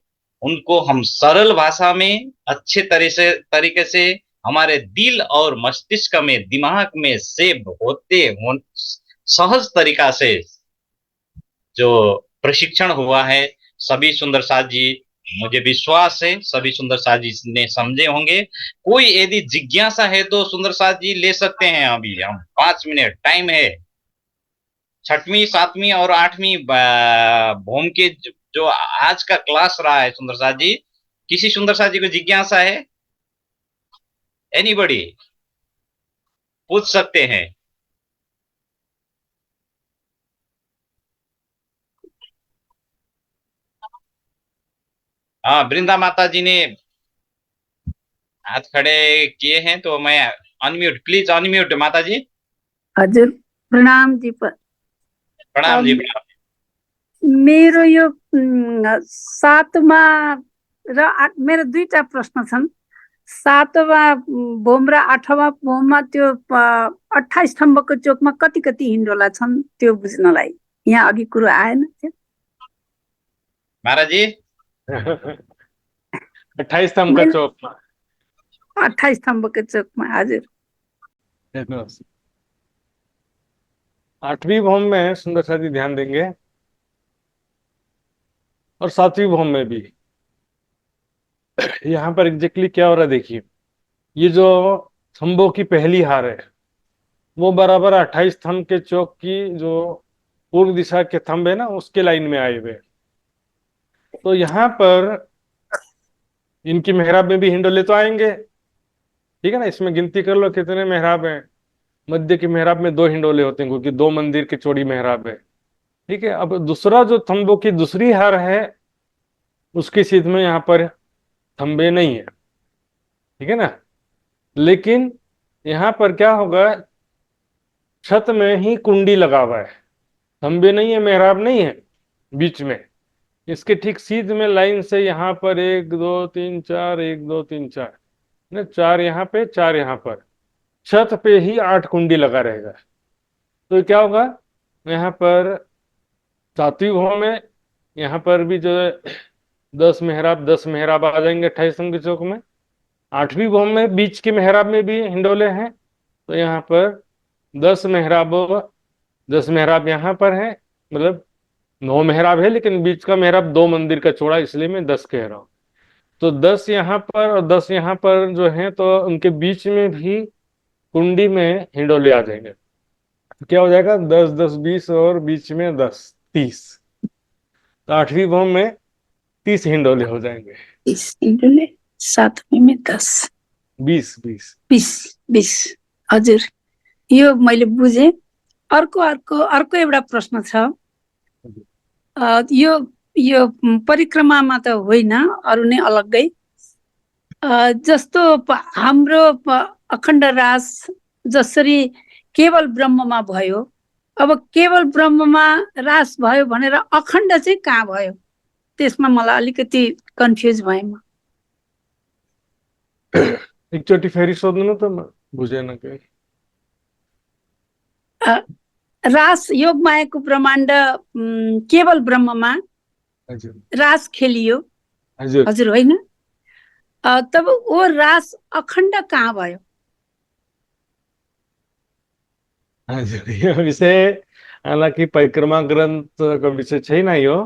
उनको हम सरल भाषा में अच्छे तरीके से हमारे दिल और मस्तिष्क में, दिमाग में सेव सहज तरीका से जो प्रशिक्षण हुआ है, सभी सुंदर साथ जी, मुझे विश्वास है सभी सुंदर साथ जी ने समझे होंगे। कोई यदि जिज्ञासा है तो सुंदर साथ जी ले सकते हैं, अभी हम 5 मिनट टाइम है। 6वीं, 7वीं और 8वीं भूम के जो आज का क्लास रहा है सुंदर साथ जी, किसी सुंदर साथ जी को जिज्ञासा है? एनीबडी पूछ सकते हैं। हाँ, वृंदा माता जी ने हाथ खड़े किए हैं, तो मैं अनम्यूट, प्लीज अनम्यूट माता जी। हजुर प्रणाम जी। प्रणाम जी, अब प्रणाम। मेरो यो सातमा र मेरो दुईटा प्रश्न छन्। सातमा भोम र आठमा भोममा त्यो 28 स्तम्भको चोकमा कति कति हिन्डोला छन् त्यो बुझ्नलाई यहाँ अघि कुरो आएन त्यो। महाराजी 28 स्तंभ का मैंने- चौक में 28 स्तम्भको चोकमा हजुर। हेर्नुहोस्, 8वीं भौम में सुंदर साथी ध्यान देंगे और 7वीं भौम में भी। यहाँ पर एग्जैक्टली क्या हो रहा है देखिए, ये जो स्तंभों की पहली हार है वो बराबर 28 स्तंभ के चौक की जो पूर्व दिशा के थंब है ना उसके लाइन में आए हुए। तो यहाँ पर इनकी मेहराब में भी हिंडोले तो आएंगे, ठीक है ना। इसमें गिनती कर लो कितने मेहराब हैं। मध्य की मेहराब में 2 हिंडोले होते हैं क्योंकि 2 मंदिर की चौड़ी मेहराब है, ठीक है। अब दूसरा जो थंबों की दूसरी हार है उसकी सीध में यहाँ पर थंबे नहीं है, ठीक है ना। लेकिन यहाँ पर क्या होगा, छत में ही कुंडी लगा हुआ है, थंबे नहीं है, मेहराब नहीं है बीच में। इसके ठीक सीध में लाइन से यहाँ पर 1 2 3 4 1 2 3 4 ना, 4 यहाँ पे 4 यहाँ पर, छत पे ही 8 कुंडी लगा रहेगा। तो क्या होगा, यहाँ पर 7वीं भौम में यहाँ पर भी जो है 10 मेहराब आ जाएंगे 28 स्तंभ के चौक में। 8वीं भौम में बीच के मेहराब में भी हिंडोले हैं, तो यहाँ पर 10 मेहराब यहाँ पर है, मतलब 9 मेहराब है, लेकिन बीच का मेहराब 2 मंदिर का चौड़ा, इसलिए मैं 10 कह रहा हूँ। तो 10 यहाँ पर और 10 यहाँ पर जो है, तो उनके बीच में भी कुंडी में हिंडोले आ जाएंगे। क्या हो जाएगा, 10 10 20 और बीच में 10 30। तो 8वीं भौम में 30 हिंडोले हो जाएंगे। 30 हिन्डोले, 7वीं में 10 20 20 हजुर, यो मैले बुझेँ। अर्को एउटा प्रश्न छ। यो परिक्रमामा त होइन, अरू नै अलग्गै। जस्तो हाम्रो अखण्ड रास जसरी केवल ब्रह्ममा भयो, अब केवल ब्रह्ममा रास भयो भनेर अखण्ड चाहिँ कहाँ भयो, त्यसमा मलाई अलिकति कन्फ्युज भएँ म। एकचोटि फेरि सोध्नु त, म बुझेन के। रास योग मायाको ब्रह्माण्ड केवल ब्रह्ममा हजुर रास खेलियो, हजुर हजुर होइन? तब वो रास अखण्ड कहाँ भयो? हजुर, यो विषय हालांकि परिक्रमा ग्रन्थ का विषय छैन यो।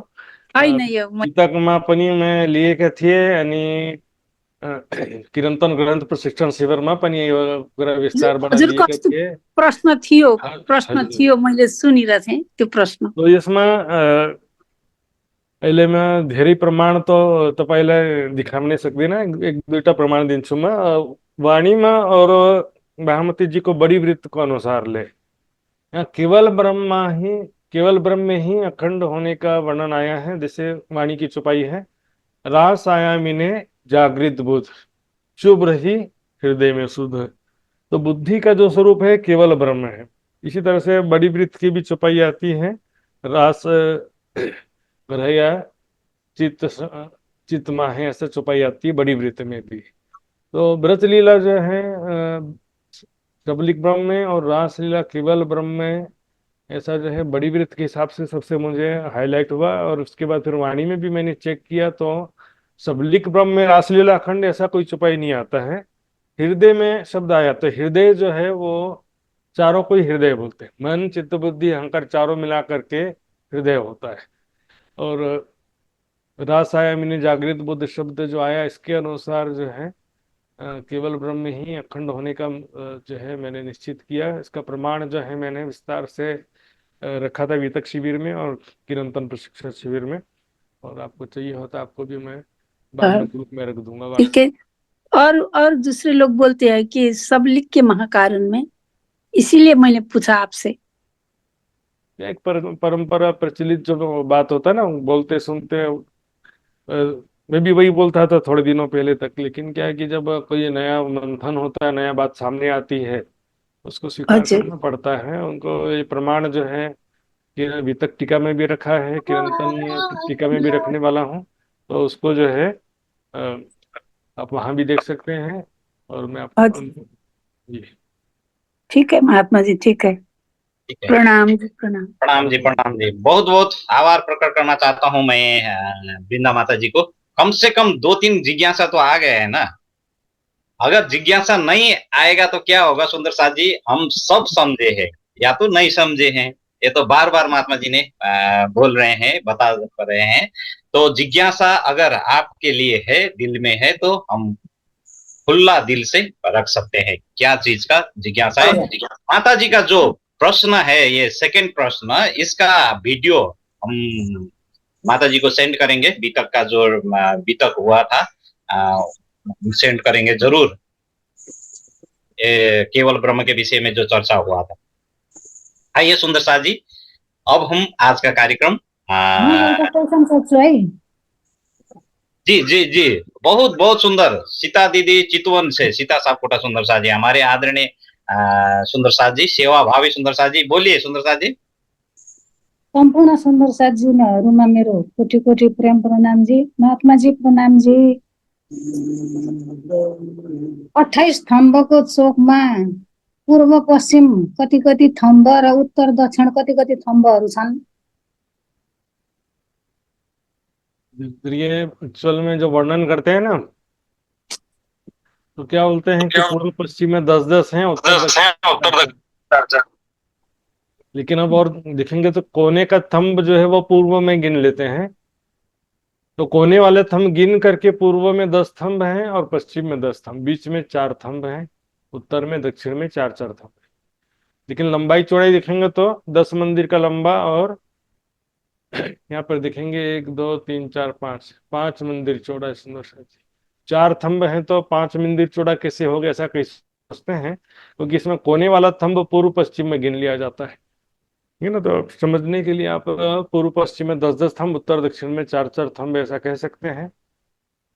होइन यो पुस्तकमा पनि मैं लिएका थिए अनि किरन्तन ग्रन्थ प्रशिक्षण शिविरमा पनि यो कुरा विस्तारबाट हजुर लिएका कस्तो थिए। प्रश्न थियो मैले सुनिरहेको थिएँ त्यो प्रश्न। तो यसमा अहिले म धेरै प्रमाण त तपाईलाई दिखाउन सक्दिनँ, एक दुईटा प्रमाण दिन्छु म। वाणीमा और बागमती जी को बड़ी वृत्त को अनुसार ले, यहाँ केवल ब्रह्म में ही अखंड होने का वर्णन आया है। जैसे वाणी की चौपाई है, रास आयामिने जागृत बुध, चुभ रही हृदय में सुध। तो बुद्धि का जो स्वरूप है केवल ब्रह्म है। इसी तरह से बड़ी वृत्त की भी चौपाई आती है, रास रहा चित्त माहे, ऐसे चौपाई आती है बड़ी वृत्त में भी। तो व्रत लीला जो है सबलिक ब्रह्म में और रास लीला केवल ब्रह्म में, ऐसा जो है बड़ी वृत्त के हिसाब से सबसे मुझे हाईलाइट हुआ। और उसके बाद फिर वाणी में भी मैंने चेक किया तो सबलिक ब्रह्म में रासलीला अखंड ऐसा कोई चौपाई नहीं आता है। हृदय में शब्द आया, तो हृदय जो है वो चारों को ही हृदय बोलते हैं, मन चित्त बुद्धि अहंकार चारों मिला करके हृदय होता है। और रास आयामिनी जागृत बुद्ध शब्द जो आया, इसके अनुसार जो है केवल ब्रह्म में ही अखंड होने का जो है मैंने निश्चित किया। इसका प्रमाण जो है मैंने विस्तार से रखा था वितक शिविर में और किरंतन प्रशिक्षण शिविर में, और आपको चाहिए होता आपको भी मैं बाद में ग्रुप में रख दूंगा। ठीक है। और दूसरे लोग बोलते हैं कि सबलिक के महाकारण में, इसीलिए मैंने पूछा आपसे। एक परंपरा प्रचलित जो बात होता है ना, बोलते सुनते मैं भी वही बोलता था थोड़े दिनों पहले तक। लेकिन क्या है कि जब कोई नया मंथन होता है, नया बात सामने आती है, उसको स्वीकार करना पड़ता है। उनको ये प्रमाण जो है कि अभी तक टीका में भी रखा है, किरंतन टीका में भी रखने वाला हूँ। तो उसको जो है आप वहां भी देख सकते हैं। और मैं आपको जी ठीक है महात्मा जी, ठीक है। ठीक है। प्रणाम जी, प्रणाम। प्रणाम जी, प्रणाम जी। बहुत बहुत आभार प्रकट करना चाहता हूँ मैं वृंदा माता जी को। कम से कम 2-3 जिज्ञासा तो आ गए हैं ना। अगर जिज्ञासा नहीं आएगा तो क्या होगा सुंदर साथ जी, हम सब समझे हैं या तो नहीं समझे हैं। ये तो बार बार महात्मा जी ने बोल रहे हैं, बता रहे हैं। तो जिज्ञासा अगर आपके लिए है, दिल में है, तो हम खुला दिल से रख सकते हैं क्या चीज का जिज्ञासा है। माता जी का जो प्रश्न है, ये सेकंड प्रश्न, इसका वीडियो हम माता जी को सेंड करेंगे। बीतक का जो बीतक हुआ था सेंड करेंगे जरूर। केवल ब्रह्म के विषय में जो चर्चा हुआ था। आइए सुंदर साथ जी, अब हम आज का कार्यक्रम जी जी जी, बहुत बहुत सुंदर। सीता दीदी चितवन से, सीता सापकोटा सुंदर साथ जी, हमारे आदरणीय सुंदर साथ जी, सेवा भावी सुंदर साथ जी। बोलिए सुंदर साथ जी। सम्पूर्ण सुन्दर साथीहरूमा मेरो कोटि कोटि प्रेम प्रणाम जी। महात्मा जी प्रणाम जी। 28 थम्बको चोकमा पूर्व पश्चिम कति कति थम्ब र उत्तर दक्षिण कति कति थम्बहरू छन्। ये एक्चुअल में जो वर्णन करते हैं ना, तो क्या बोलते हैं कि पूर्व पश्चिम में 10-10 हैं, उत्तर दक्षिण। लेकिन अब और देखेंगे तो कोने का थंब जो है वो पूर्व में गिन लेते हैं। तो कोने वाले थंब गिन करके पूर्व में 10 थंब हैं और पश्चिम में 10 थंब, बीच में 4 थंब हैं, उत्तर में दक्षिण में 4-4 थंब। लेकिन लंबाई चौड़ाई देखेंगे तो 10 मंदिर का लंबा, और यहाँ पर देखेंगे 1 2 3 4 5 मंदिर चौड़ा। सुंदर सा 4 थंब हैं तो 5 मंदिर चौड़ा कैसे हो गया, ऐसा कई सोचते हैं, क्योंकि इसमें कोने वाला थंब पूर्व पश्चिम में गिन लिया जाता है। ठीक है ना। तो समझने के लिए आप पूर्व पश्चिम में 10-10 थंब, उत्तर दक्षिण में 4-4 थंब ऐसा कह सकते हैं।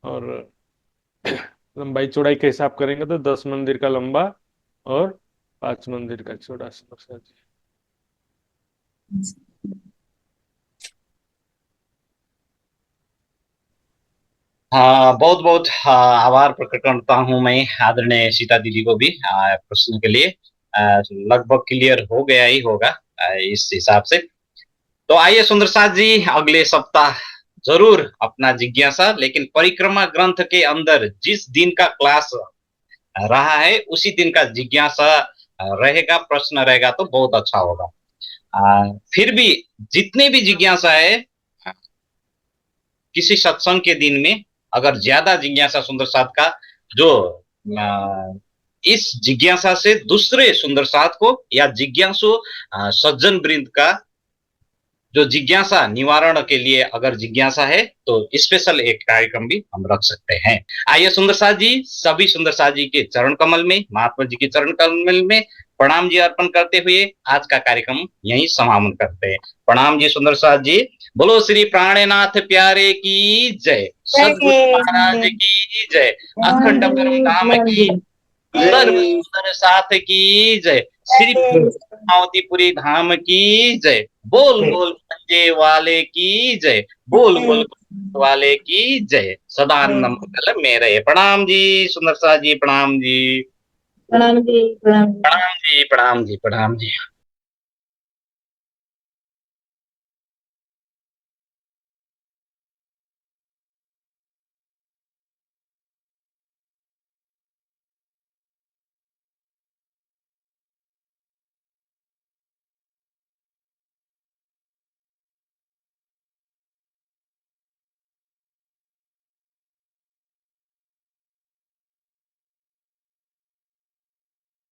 और लंबाई चौड़ाई का हिसाब करेंगे तो 10 मंदिर का लंबा और 5 मंदिर का चौड़ा। समस्या जी। हाँ, बहुत बहुत आभार प्रकट करता हूँ मैं आदरणीय सीता दीदी को भी प्रश्न के लिए। लगभग क्लियर हो गया ही होगा इस हिसाब से। तो आइए सुंदर साथ जी, अगले सप्ताह जरूर अपना जिज्ञासा, लेकिन परिक्रमा ग्रंथ के अंदर जिस दिन का क्लास रहा है उसी दिन का जिज्ञासा रहेगा, प्रश्न रहेगा तो बहुत अच्छा होगा। फिर भी जितने भी जिज्ञासा है, किसी सत्संग के दिन में अगर ज्यादा जिज्ञासा सुंदर साथ का, जो इस जिज्ञासा से दूसरे सुंदर साथ को या जिज्ञासु सज्जन वृंद का जो जिज्ञासा निवारण के लिए अगर जिज्ञासा है तो स्पेशल एक कार्यक्रम भी हम रख सकते हैं। आइए सुंदर साथ जी, सभी सुंदर साथ जी के चरण कमल में, महात्मा जी के चरण कमल में प्रणाम जी अर्पण करते हुए आज का कार्यक्रम यहीं समापन करते हैं। प्रणाम जी सुंदर साथ जी। बोलो श्री प्राणनाथ प्यारे की जय, सदगुरु महाराज की जय, अखंड परम धाम की, सर्व सुंदर साथ की जय, श्री पार्वतीपुरी धाम की जय, बोल बोल पंजे वाले की जय, बोल बोल वाले की जय, सदानंद मंगल में रहे। प्रणाम जी सुंदर साथ जी, प्रणाम जी, प्रणाम जी, प्रणाम। प्रणाम जी, प्रणाम जी, प्रणाम जी।